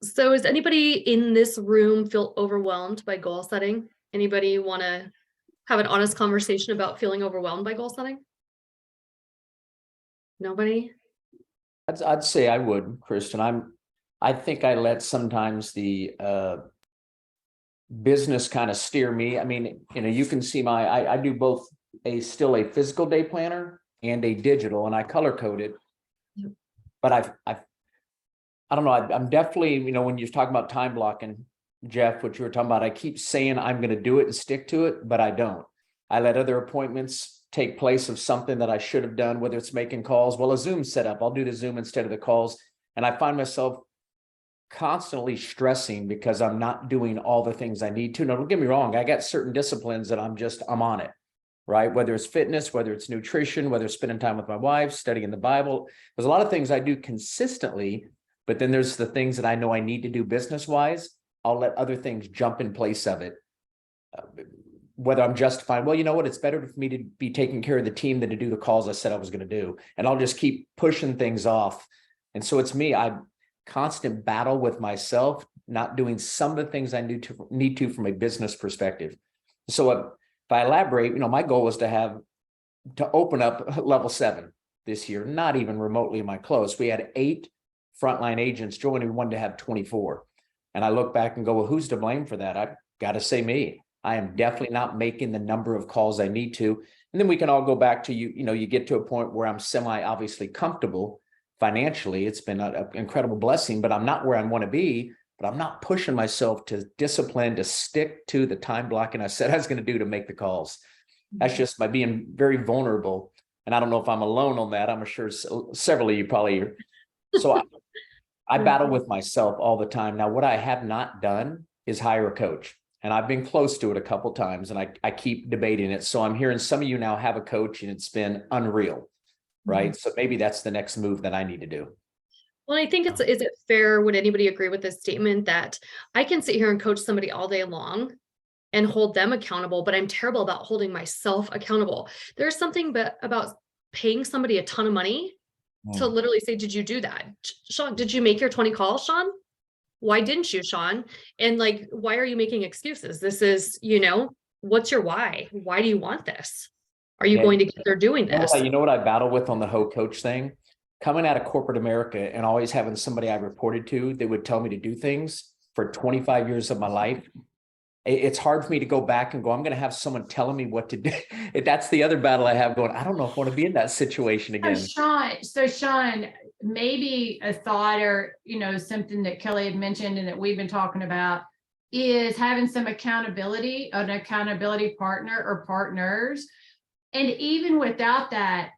So does anybody in this room feel overwhelmed by goal setting? Anybody want to have an honest conversation about feeling overwhelmed by goal setting? Nobody? I'd say I would, Kristen. I think I let sometimes the business kind of steer me. I mean, you can see I do both still a physical day planner and a digital, and I color code it. Yep. But I don't know. I'm definitely, when you're talking about time blocking, Jeff, what you were talking about, I keep saying I'm going to do it and stick to it, but I don't. I let other appointments take place of something that I should have done, whether it's making calls. Well, a Zoom setup, I'll do the Zoom instead of the calls. And I find myself constantly stressing because I'm not doing all the things I need to. Now, don't get me wrong. I got certain disciplines that I'm on it, right? Whether it's fitness, whether it's nutrition, whether it's spending time with my wife, studying the Bible. There's a lot of things I do consistently, but then there's the things that I know I need to do business-wise. I'll let other things jump in place of it. Whether I'm justified, well, you know what? It's better for me to be taking care of the team than to do the calls I said I was going to do. And I'll just keep pushing things off. And so it's me. I constant battle with myself, not doing some of the things I need to from a business perspective. So if I elaborate, my goal was to open up level 7 this year, not even remotely my close. We had 8 frontline agents join. We wanted to have 24. And I look back and go, well, who's to blame for that? I've got to say me. I am definitely not making the number of calls I need to. And then we can all go back to you get to a point where I'm obviously comfortable financially. It's been an incredible blessing, but I'm not where I want to be, but I'm not pushing myself to discipline, to stick to the time blocking I said I was going to do to make the calls. That's just by being very vulnerable. And I don't know if I'm alone on that. I'm sure several of you probably are. So I battle with myself all the time. Now, what I have not done is hire a coach. And I've been close to it a couple of times, and I keep debating it. So I'm hearing some of you now have a coach, and it's been unreal, right? So maybe that's the next move that I need to do. Well, I think is it fair, would anybody agree with this statement that I can sit here and coach somebody all day long and hold them accountable, but I'm terrible about holding myself accountable. There's something about paying somebody a ton of money to literally say, did you do that? Sean, did you make your 20 calls, Sean? Why didn't you, Sean? And why are you making excuses? This is, what's your why? Why do you want this? Are you going to get there doing this? You know what I battle with on the whole coach thing? Coming out of corporate America and always having somebody I reported to that would tell me to do things for 25 years of my life. It's hard for me to go back and go, I'm going to have someone telling me what to do. That's the other battle I have going. I don't know if I want to be in that situation again. So Sean, maybe a thought or, something that Kelly had mentioned and that we've been talking about is having some accountability, an accountability partner or partners. And even without that,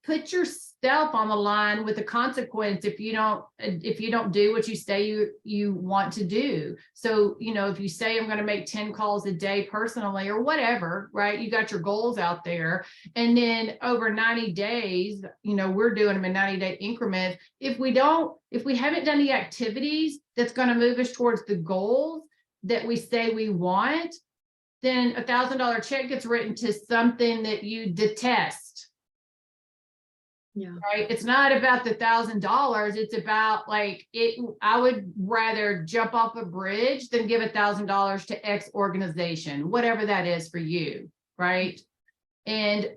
put yourself on the line with the consequence if you don't do what you say you want to do. So, if you say I'm going to make 10 calls a day personally or whatever, right? You got your goals out there. And then over 90 days, we're doing them in 90-day increments. If we haven't done the activities that's going to move us towards the goals that we say we want, then $1,000 check gets written to something that you detest. Yeah. Right. It's not about the $1,000. It's about I would rather jump off a bridge than give $1,000 to X organization, whatever that is for you. Right. And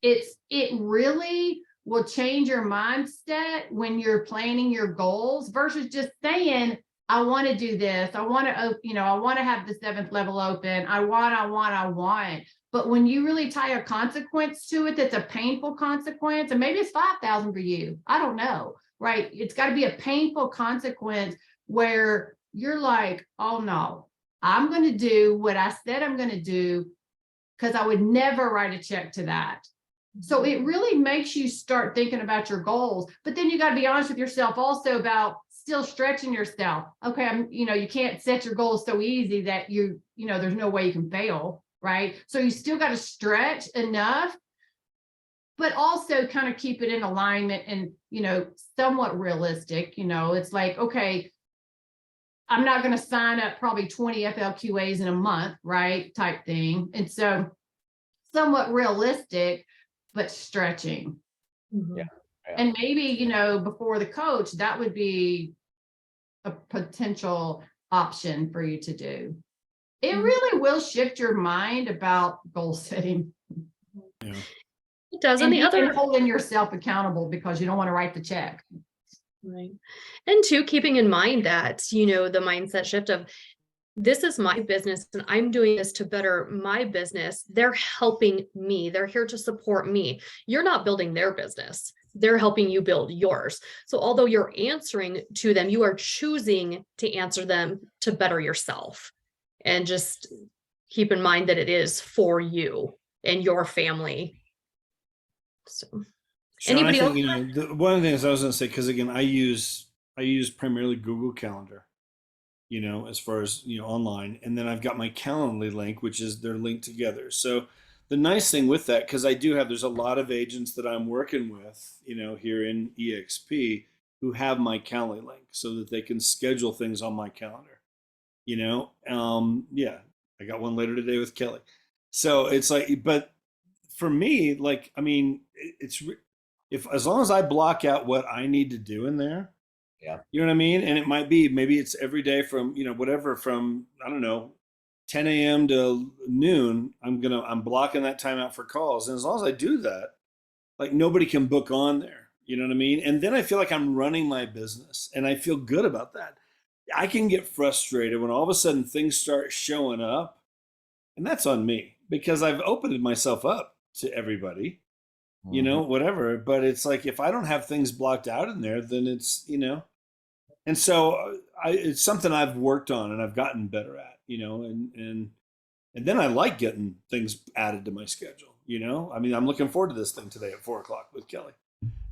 it really will change your mindset when you're planning your goals versus just saying, I want to do this. I want to, I want to have the 7th level open. I want. But when you really tie a consequence to it, that's a painful consequence, and maybe it's 5,000 for you. I don't know, right? It's got to be a painful consequence where you're like, oh no, I'm going to do what I said I'm going to do because I would never write a check to that. So it really makes you start thinking about your goals, but then you got to be honest with yourself also about still stretching yourself. Okay, you can't set your goals so easy that there's no way you can fail. Right. So you still got to stretch enough, but also kind of keep it in alignment and, somewhat realistic, it's like, okay, I'm not going to sign up probably 20 FLQAs in a month, right? Type thing. And so somewhat realistic, but stretching. Mhm. And maybe, before the coach, that would be a potential option for you to do. It Mhm. really will shift your mind about goal setting. Yeah. It does. And And the other, holding yourself accountable because you don't want to write the check. right. And two, keeping in mind that, the mindset shift of this is my business and I'm doing this to better my business. They're helping me. They're here to support me. You're not building their business. They're helping you build yours. So although you're answering to them, you are choosing to answer them to better yourself. And just keep in mind that it is for you and your family. So Sean, anybody I else? think, one of the things I was going to say, because again, I use primarily Google Calendar, as far as, online. And then I've got my Calendly link, which is they're linked together. So the nice thing with that, because there's a lot of agents that I'm working with, here in EXP who have my Calendly link so that they can schedule things on my calendar, yeah, I got one later today with Kelly. So it's like, but for me, like, I mean, if as long as I block out what I need to do in there, Yeah. you know what I mean? And it might be, maybe it's every day from, whatever, from, I don't know, 10 a.m. to noon, I'm blocking that time out for calls. And as long as I do that, like nobody can book on there. You know what I mean? And then I feel like I'm running my business and I feel good about that. I can get frustrated when all of a sudden things start showing up, and that's on me because I've opened myself up to everybody, whatever. But it's like if I don't have things blocked out in there, then it's, and so it's something I've worked on and I've gotten better at, and then I like getting things added to my schedule, I mean, I'm looking forward to this thing today at 4 o'clock with Kelly,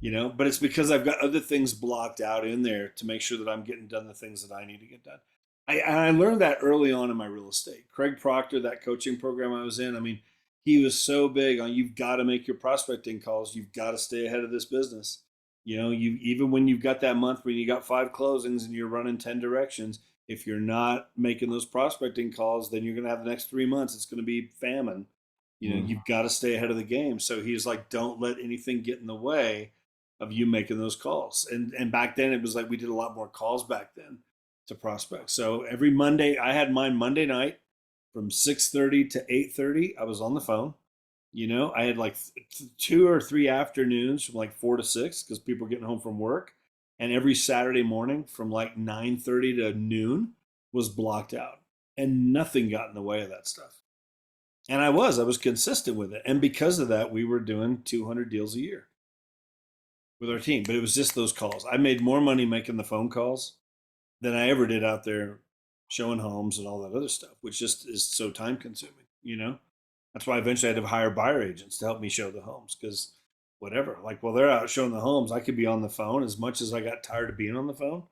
but it's because I've got other things blocked out in there to make sure that I'm getting done the things that I need to get done. I learned that early on in my real estate. Craig Proctor, that coaching program I was in, I mean, he was so big on you've got to make your prospecting calls. You've got to stay ahead of this business. You even when you've got that month when you got 5 closings and you're running 10 directions, if you're not making those prospecting calls, then you're going to have the next 3 months. It's going to be famine. You've got to stay ahead of the game. So he's like, don't let anything get in the way of you making those calls. And back then it was like we did a lot more calls back then to prospects. So every Monday, I had mine Monday night from 6:30 to 8:30. I was on the phone. I had like 2 or 3 afternoons from like 4 to 6 because people were getting home from work. And every Saturday morning from like 9:30 to noon was blocked out. And nothing got in the way of that stuff. And I was consistent with it. And because of that, we were doing 200 deals a year with our team. But it was just those calls. I made more money making the phone calls than I ever did out there showing homes and all that other stuff, which just is so time consuming. That's why eventually I had to hire buyer agents to help me show the homes because whatever, like while they're out showing the homes, I could be on the phone as much as I got tired of being on the phone.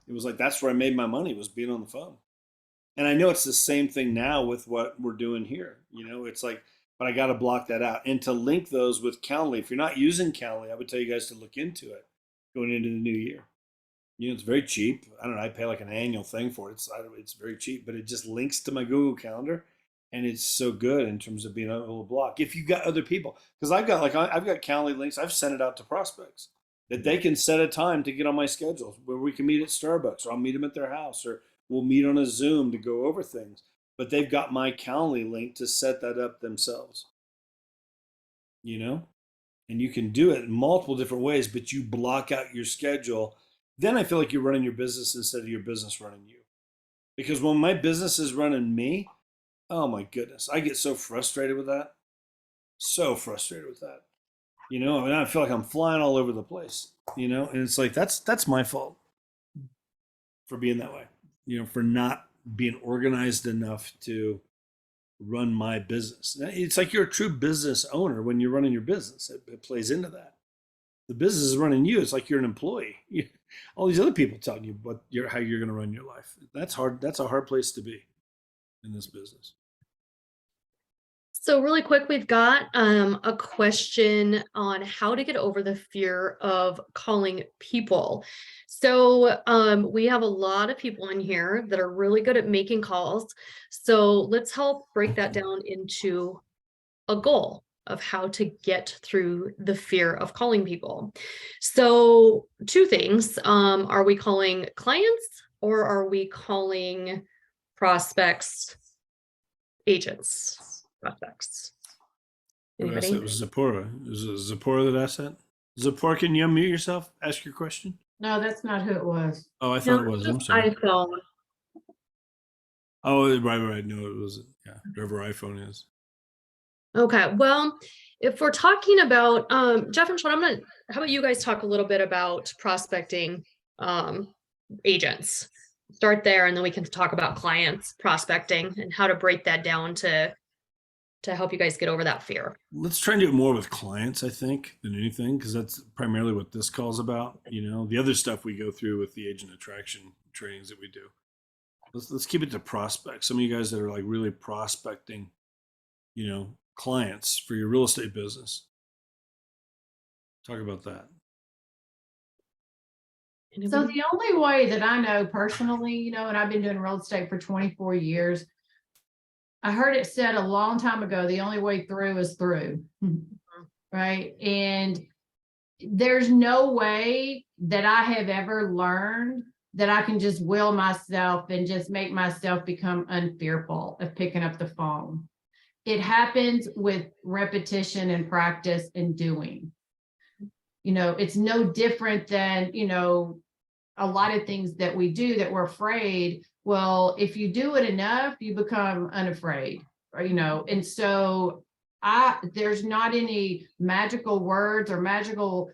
It was like, that's where I made my money, was being on the phone. And I know it's the same thing now with what we're doing here. It's like, but I got to block that out. And to link those with Calendly, if you're not using Calendly, I would tell you guys to look into it going into the new year. It's very cheap. I don't know. I pay like an annual thing for it. It's very cheap, but it just links to my Google Calendar, and it's so good in terms of being able to block. If you've got other people, because I've got Calendly links. I've sent it out to prospects that they can set a time to get on my schedule where we can meet at Starbucks, or I'll meet them at their house, or we'll meet on a Zoom to go over things. But they've got my Calendly link to set that up themselves. And you can do it in multiple different ways, but you block out your schedule. Then I feel like you're running your business instead of your business running you. Because when my business is running me, oh my goodness, I get so frustrated with that. So frustrated with that. And I feel like I'm flying all over the place, and it's like, that's my fault for being that way, for not being organized enough to run my business. It's like you're a true business owner when you're running your business. It plays into that. The business is running you. It's like you're an employee. All these other people telling you how you're going to run your life. That's hard. That's a hard place to be in this business. So really quick, we've got a question on how to get over the fear of calling people. So we have a lot of people in here that are really good at making calls. So let's help break that down into a goal of how to get through the fear of calling people. So two things, are we calling clients or are we calling prospects, agents, prospects? Who asked Anybody? that? It was Zipporah. Is it Zipporah that asked that? Zipporah, can you unmute yourself? Ask your question. No, that's not who it was. Oh, I thought No, it was. it's I'm just sorry. iPhone. Oh, right. No, it wasn't. Yeah, whatever iPhone is. Okay, well, if we're talking about Jeff and Sean, how about you guys talk a little bit about prospecting agents? Start there and then we can talk about clients prospecting and how to break that down to help you guys get over that fear. Let's try and do it more with clients, I think, than anything, because that's primarily what this call's about. You know, the other stuff we go through with the agent attraction trainings that we do. Let's keep it to prospects. Some of you guys that are like really prospecting, you know, clients for your real estate business. Talk about that. So Anybody? the only way that I know personally, you know, and I've been doing real estate for 24 years, I heard it said a long time ago, the only way through is through, right? And there's no way that I have ever learned that I can just will myself and just make myself become unfearful of picking up the phone. It happens with repetition and practice and doing. You know, it's no different than, you know, a lot of things that we do that we're afraid. Well, if you do it enough, you become unafraid, or, you know, and so there's not any magical words or magical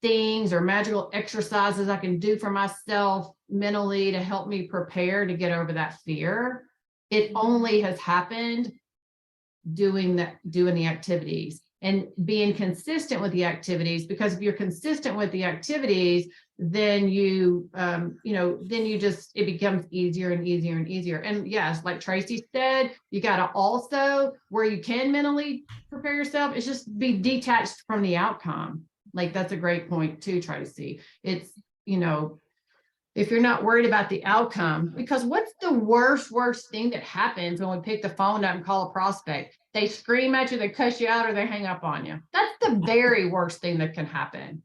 things or magical exercises I can do for myself mentally to help me prepare to get over that fear. It only has happened doing the activities and being consistent with the activities, because if you're consistent with the activities, then it becomes easier and easier and easier. And yes, like Tracy said, you got to also, where you can mentally prepare yourself, is just be detached from the outcome. Like, that's a great point too, Tracy. It's, you know, if you're not worried about the outcome, because what's the worst thing that happens when we pick the phone up and call a prospect? They scream at you, they cuss you out, or they hang up on you. That's the very worst thing that can happen.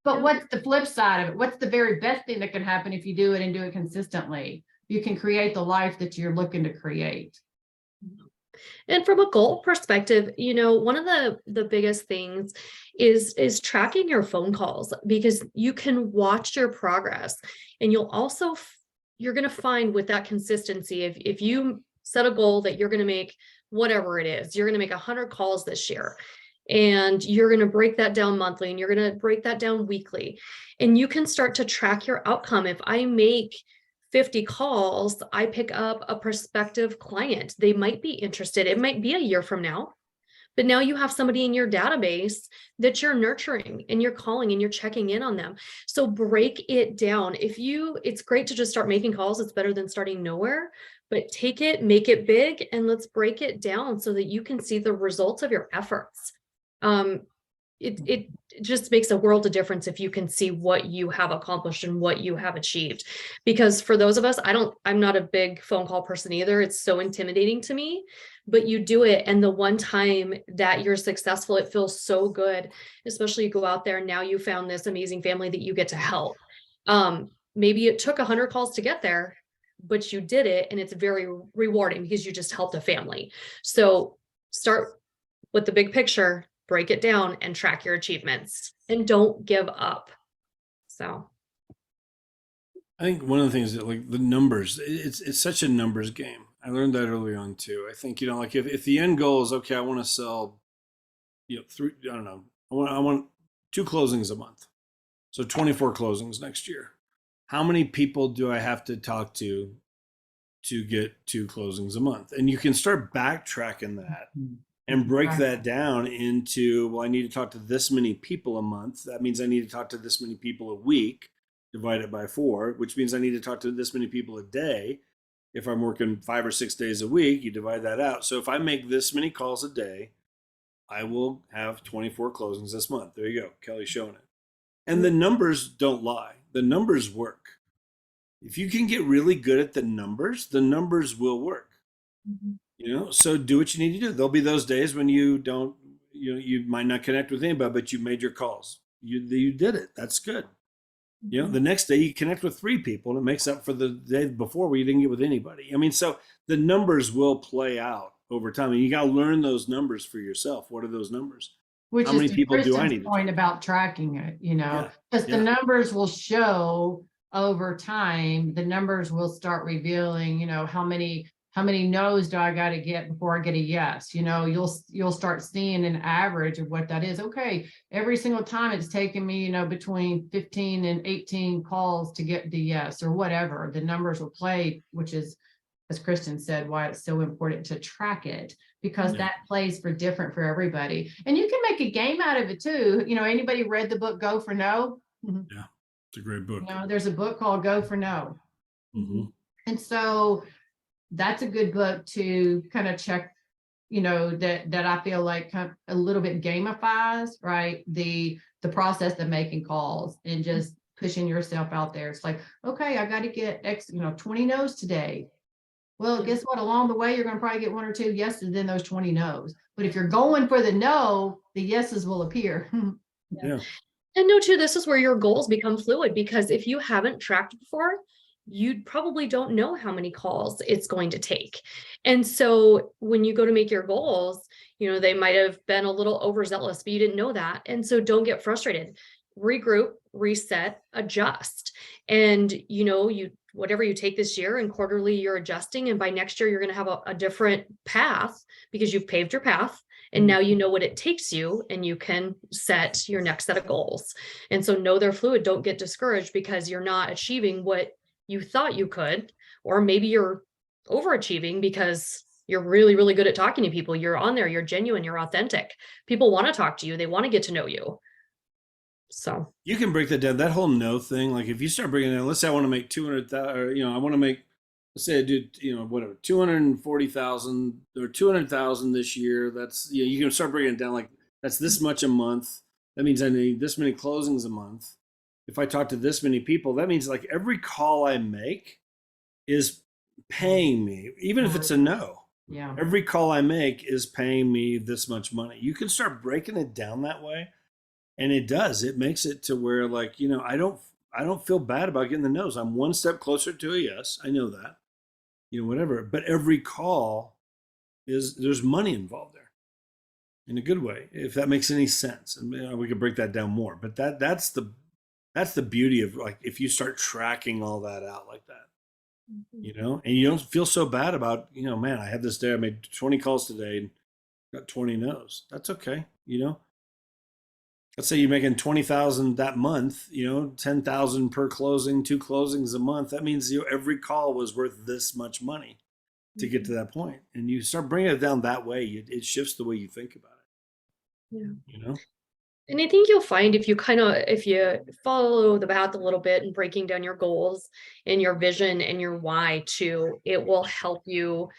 But what's the flip side of it? What's the very best thing that can happen if you do it and do it consistently? You can create the life that you're looking to create. And from a goal perspective, you know, one of the biggest things is tracking your phone calls, because you can watch your progress, and you're going to find with that consistency, if you set a goal that you're going to make whatever it is, you're going to make 100 calls this year, and you're going to break that down monthly, and you're going to break that down weekly, and you can start to track your outcome. If I make 50 calls, I pick up a prospective client. They might be interested. It might be a year from now, but now you have somebody in your database that you're nurturing and you're calling and you're checking in on them. So break it down. It's great to just start making calls. It's better than starting nowhere, but take it, make it big, and let's break it down so that you can see the results of your efforts. It just makes a world of difference if you can see what you have accomplished and what you have achieved. Because for those of us, I'm not a big phone call person either. It's so intimidating to me, but you do it. And the one time that you're successful, it feels so good, especially you go out there and now you found this amazing family that you get to help. Maybe it took 100 calls to get there, but you did it, and it's very rewarding because you just helped a family. So start with the big picture, break it down, and track your achievements, and don't give up. So I think one of the things that, like, the numbers, it's such a numbers game. I learned that early on too. I think, you know, like if the end goal is, okay, I want to sell, you know, I want 2 closings a month. So 24 closings next year. How many people do I have to talk to get 2 closings a month? And you can start backtracking that and break that down into, well, I need to talk to this many people a month. That means I need to talk to this many people a week, divide it by 4, which means I need to talk to this many people a day. If I'm working 5 or 6 days a week, you divide that out. So if I make this many calls a day, I will have 24 closings this month. There you go. Kelly's showing it. And the numbers don't lie. The numbers work. If you can get really good at the numbers will work. So do what you need to do. There'll be those days when you don't, you might not connect with anybody, but you made your calls. You did it. That's good. The next day you connect with 3 people and it makes up for the day before where you didn't get with anybody. I mean, so the numbers will play out over time, and you got to learn those numbers for yourself. What are those numbers? Which How is many to people do I Kristen's need to point talk to? about tracking it, Yeah, because the yeah. numbers will show over time, the numbers will start revealing, how many no's do I got to get before I get a yes? You'll start seeing an average of what that is. Okay, every single time it's taken me, between 15 and 18 calls to get the yes or whatever. The numbers will play, which is, as Cristin said, why it's so important to track it, because that plays different for everybody. And you can make a game out of it too. Anybody read the book Go for No? Yeah, it's a great book. There's a book called Go for No. And so that's a good book to kind of check, that I feel like kind of a little bit gamifies, right? The process of making calls and just pushing yourself out there. It's like, okay, I got to get X, 20 no's today. Well, guess what? Along the way, you're going to probably get 1 or 2 yeses in those 20 no's. But if you're going for the no, the yeses will appear. Yeah. And no, too, this is where your goals become fluid, because if you haven't tracked before, you probably don't know how many calls it's going to take. And so when you go to make your goals, they might have been a little overzealous, but you didn't know that. And so don't get frustrated. Regroup, reset, adjust. And whatever you take this year, and quarterly you're adjusting, and by next year you're going to have a different path because you've paved your path. And now you know what it takes you, and you can set your next set of goals. And so know they're fluid. Don't get discouraged because you're not achieving what you thought you could, or maybe you're overachieving because you're really, really good at talking to people. You're on there, you're genuine, you're authentic. People want to talk to you. They want to get to know you. So You can break that down. That whole no thing, like if you start breaking it down, let's say I want to make 200,000, or I want to make, let's say I do, whatever, 240,000 or 200,000 this year. That's, you can start breaking it down like that's this much a month. That means I need this many closings a month. If I talk to this many people, that means like every call I make is paying me, even if it's a no. Yeah. Every call I make is paying me this much money. You can start breaking it down that way. And it does. It makes it to where, like, I don't feel bad about getting the no's. I'm one step closer to a yes. I know that. Whatever. But every call there's money involved there, in a good way, if that makes any sense. And we could break that down more. But that's the beauty of, like, if you start tracking all that out like that, and you don't feel so bad about, man, I had this day, I made 20 calls today and got 20 no's. That's okay. Let's say you're making 20,000 that month, 10,000 per closing, 2 closings a month. That means every call was worth this much money to get to that point. And you start bringing it down that way, it shifts the way you think about it. Yeah. And I think you'll find if you follow the path a little bit and breaking down your goals and your vision and your why too, it will help you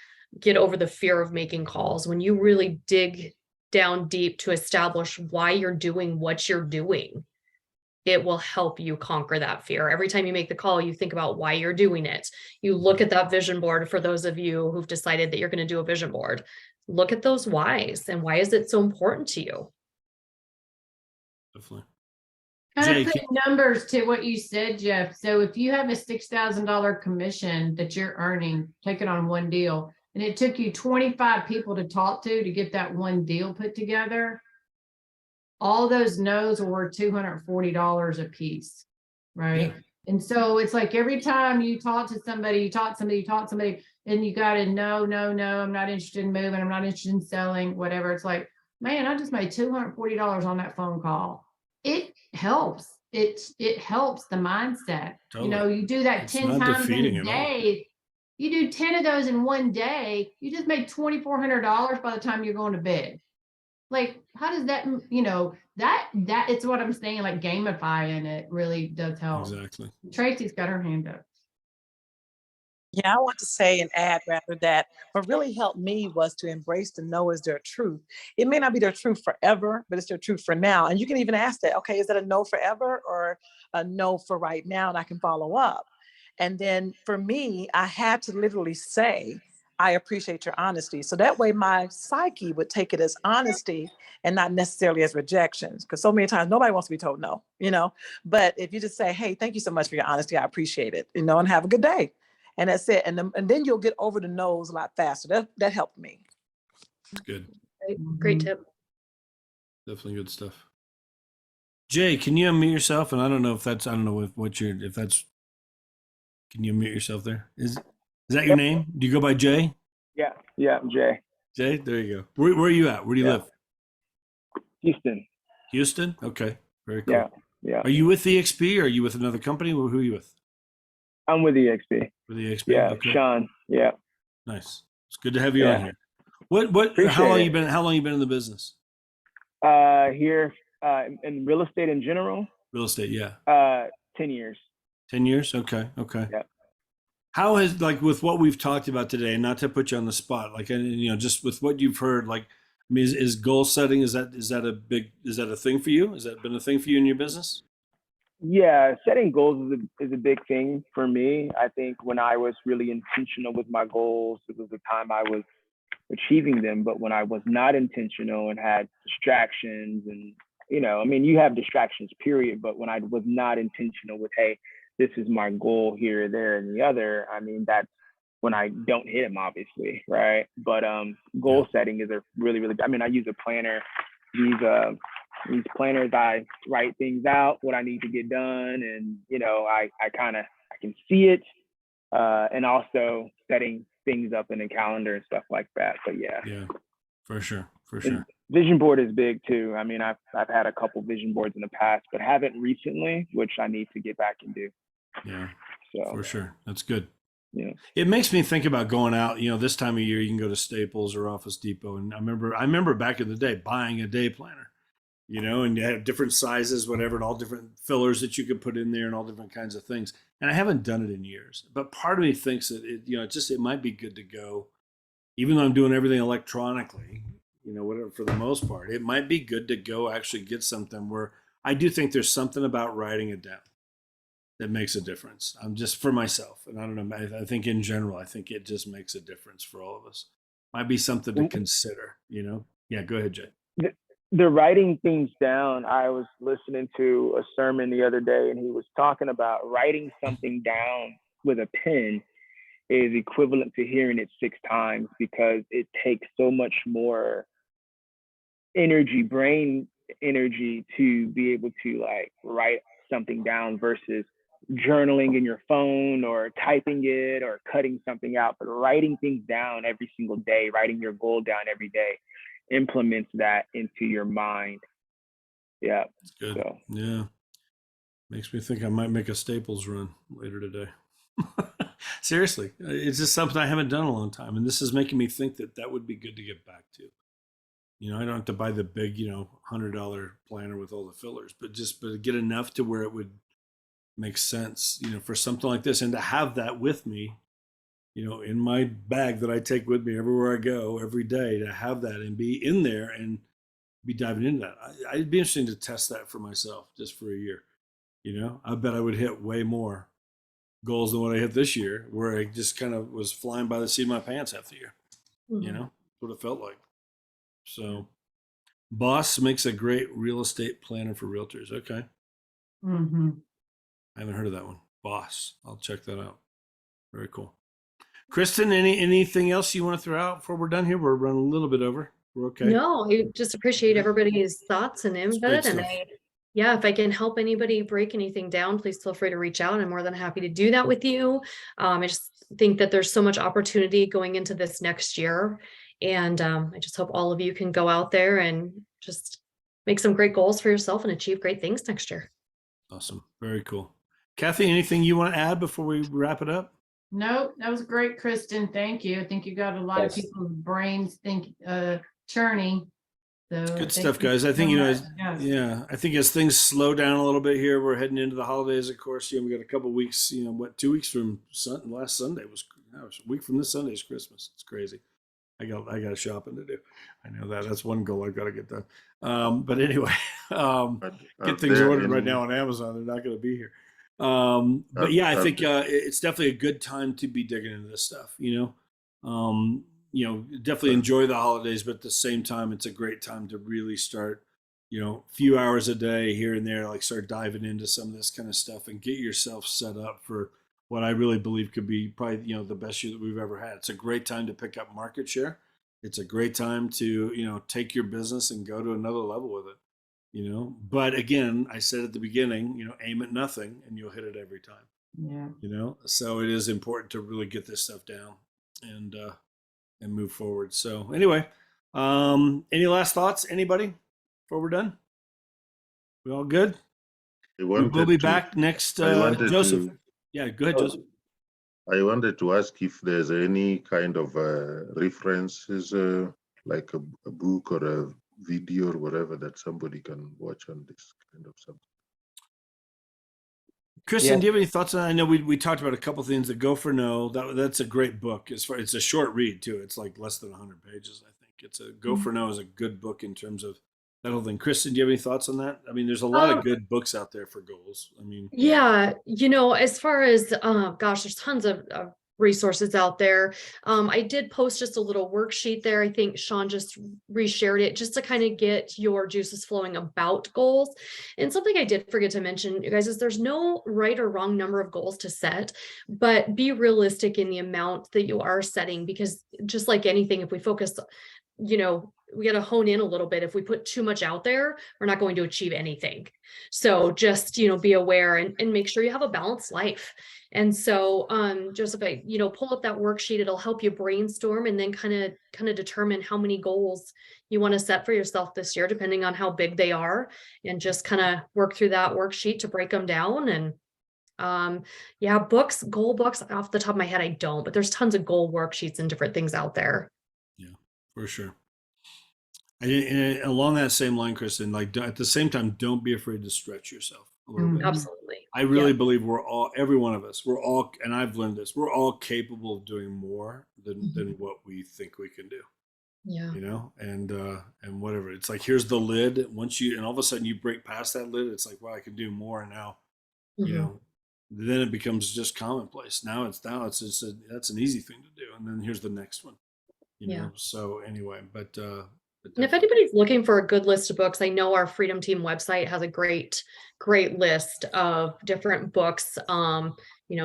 get over the fear of making calls. When you really dig down deep to establish why you're doing what you're doing, it will help you conquer that fear. Every time you make the call, you think about why you're doing it. You look at that vision board. For those of you who've decided that you're going to do a vision board, look at those whys and why is it so important to you? Definitely. Kind of put numbers to what you said, Jeff. So if you have a $6,000 commission that you're earning, take it on one deal, and it took you 25 people to talk to get that one deal put together, all those no's were worth $240 a piece, right? Yeah. And so it's like every time you talk to somebody, and you got to no, I'm not interested in moving, I'm not interested in selling, whatever. It's like, man, I just made $240 on that phone call. It helps. It helps the mindset. Totally. You do that 10 times in a day. You do 10 of those in one day, you just made $2,400 by the time you're going to bed. Like, how does that, that it's what I'm saying, like gamifying it really does help. Exactly. Tracy's got her hand up. Yeah, I want to say and add rather that what really helped me was to embrace the no as their truth. It may not be their truth forever, but it's their truth for now. And you can even ask that, okay, is that a no forever or a no for right now? And I can follow up. And then for me, I had to literally say, I appreciate your honesty. So that way my psyche would take it as honesty and not necessarily as rejections. Because so many times nobody wants to be told no, But if you just say, hey, thank you so much for your honesty, I appreciate it, and have a good day. And that's it. And then you'll get over the no's a lot faster. That helped me. It's good. Great tip. Definitely good stuff. Jay, can you unmute yourself? And I don't know if that's, can you unmute yourself there? Is that your name? Do you go by Jay? Yeah, I'm Jay. Jay, there you go. Where are you at? Where do you live? Houston. Houston? Okay. Very cool. Yeah. Are you with EXP or are you with another company? Who are you with? I'm with EXP. With EXP? Yeah, Okay. Sean. Yeah. Nice. It's good to have you on here. How long you been in the business? Here in real estate in general. Real estate, yeah. 10 years. 10 years? Okay. Yeah. How has, like, with what we've talked about today, and not to put you on the spot, like, just with what you've heard, like, I mean, is goal setting, is that a thing for you? Has that been a thing for you in your business? Yeah, setting goals is a big thing for me. I think when I was really intentional with my goals, it was the time I was achieving them. But when I was not intentional and had distractions and, you have distractions, period. But when I was not intentional with, hey, this is my goal here, there, and the other, that's when I don't hit them, obviously, right? But goal setting is a really, really, I use a planner. These planners, I write things out, what I need to get done. And, I can see it. And also setting things up in a calendar and stuff like that. But yeah, for sure. And vision board is big too. I've had a couple vision boards in the past, but haven't recently, which I need to get back and do. Yeah, so for sure. That's good. Yeah. It makes me think about going out, this time of year, you can go to Staples or Office Depot. And I remember back in the day buying a day planner, and you have different sizes, whatever, and all different fillers that you could put in there and all different kinds of things. And I haven't done it in years, but part of me thinks that it might be good to go, even though I'm doing everything electronically, whatever, for the most part, it might be good to go actually get something where I do think there's something about writing it down that makes a difference. I'm just for myself. And I don't know, I think in general, I think it just makes a difference for all of us. Might be something to consider, Yeah, go ahead, Jay. The writing things down, I was listening to a sermon the other day, and he was talking about writing something down with a pen is equivalent to hearing it 6 times, because it takes so much more energy, brain energy, to be able to write something down versus journaling in your phone or typing it or cutting something out. But writing things down every single day, writing your goal down every day, implements that into your mind. Yeah. That's good. So. Yeah. Makes me think I might make a Staples run later today. Seriously, it's just something I haven't done in a long time. And this is making me think that would be good to get back to. I don't have to buy the big, $100 planner with all the fillers, but get enough to where it would make sense, for something like this, and to have that with me, in my bag that I take with me everywhere I go every day, to have that and be in there and be diving into that. I'd be interested to test that for myself just for a year. I bet I would hit way more goals than what I hit this year, where I just kind of was flying by the seat of my pants half the year. That's what it felt like. So Boss makes a great real estate planner for realtors. Okay. Mm-hmm. I haven't heard of that one. Boss. I'll check that out. Very cool. Cristin, anything else you want to throw out before we're done here? We're running a little bit over. We're okay. No, I just appreciate everybody's thoughts and input. And stuff. if I can help anybody break anything down, please feel free to reach out. I'm more than happy to do that with you. I just think that there's so much opportunity going into this next year. And I just hope all of you can go out there and just make some great goals for yourself and achieve great things next year. Awesome. Very cool. Kathy, anything you want to add before we wrap it up? Nope, that was great, Cristin. Thank you. I think you got a lot of people's brains churning. So good stuff, guys. I think, I think as things slow down a little bit here, we're heading into the holidays, of course. We got a couple of weeks, 2 weeks from last Sunday was a week from this Sunday is Christmas. It's crazy. I got shopping to do. I know that. That's one goal I've got to get done. But anyway, get things ordered right now on Amazon. They're not going to be here. But yeah, I think it's definitely a good time to be digging into this stuff. Definitely enjoy the holidays, but at the same time, it's a great time to really start. Few hours a day here and there, like start diving into some of this kind of stuff and get yourself set up for what I really believe could be probably, the best year that we've ever had. It's a great time to pick up market share. It's a great time to, take your business and go to another level with it, but again, I said at the beginning, aim at nothing and you'll hit it every time. Yeah. So it is important to really get this stuff down and move forward. So anyway, any last thoughts, anybody? Before we're done, we all good? We'll be back next. Joseph. Yeah, go ahead, Joseph. I wanted to ask if there's any kind of references, like a book or a video or whatever that somebody can watch on this kind of subject. Cristin, do you have any thoughts on that? I know we talked about a couple things. The Go for No, that's a great book. It's a short read too. It's like less than 100 pages, I think. It's a Go for No is a good book in terms of that whole thing. Cristin, do you have any thoughts on that? I mean, there's a lot of good books out there for goals. I mean, yeah, as far as there's tons of resources out there. I did post just a little worksheet there. I think Sean just reshared it just to kind of get your juices flowing about goals. And something I did forget to mention, you guys, is there's no right or wrong number of goals to set, but be realistic in the amount that you are setting, because just like anything, if we focus, we got to hone in a little bit. If we put too much out there, we're not going to achieve anything. So just, be aware and make sure you have a balanced life. And so, Joseph, pull up that worksheet. It'll help you brainstorm and then kind of determine how many goals you want to set for yourself this year, depending on how big they are, and just kind of work through that worksheet to break them down. And goal books off the top of my head, I don't, but there's tons of goal worksheets and different things out there. Yeah, for sure. And along that same line, Cristin, like at the same time, don't be afraid to stretch yourself a little bit. Absolutely. I really believe every one of us, and I've learned this, we're all capable of doing more than what we think we can do. Yeah. And whatever. It's like, here's the lid. And all of a sudden you break past that lid, it's like, wow, I can do more. And now, then it becomes just commonplace. Now it's just that's an easy thing to do. And then here's the next one, So anyway, but and if anybody's looking for a good list of books, I know our Freedom Team website has a great list of different books,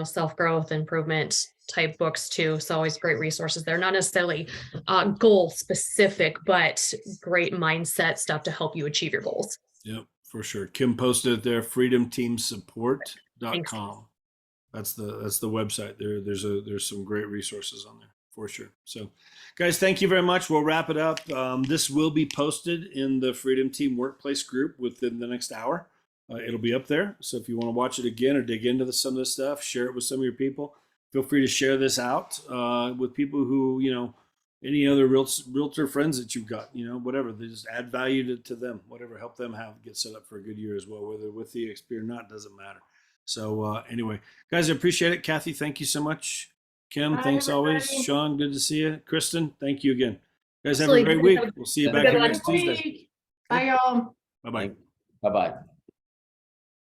self-growth, improvement type books too. So always great resources there, not necessarily goal specific, but great mindset stuff to help you achieve your goals. Yep, for sure. Kim posted it there, freedomteamsupport.com. That's the website there. There's some great resources on there. For sure. So, guys, thank you very much. We'll wrap it up. This will be posted in the Freedom Team Workplace group within the next hour. It'll be up there. So if you want to watch it again or dig into some of this stuff, share it with some of your people. Feel free to share this out with people who, any other realtor friends that you've got, whatever. They just add value to them, whatever, help them get set up for a good year as well, whether with the experience or not, doesn't matter. So anyway, guys, I appreciate it. Kathy, thank you so much. Kim, thanks always. Sean, good to see you. Cristin, thank you again. Guys, have a great week. We'll see you back here next Tuesday. Bye, y'all. Bye-bye. Bye-bye.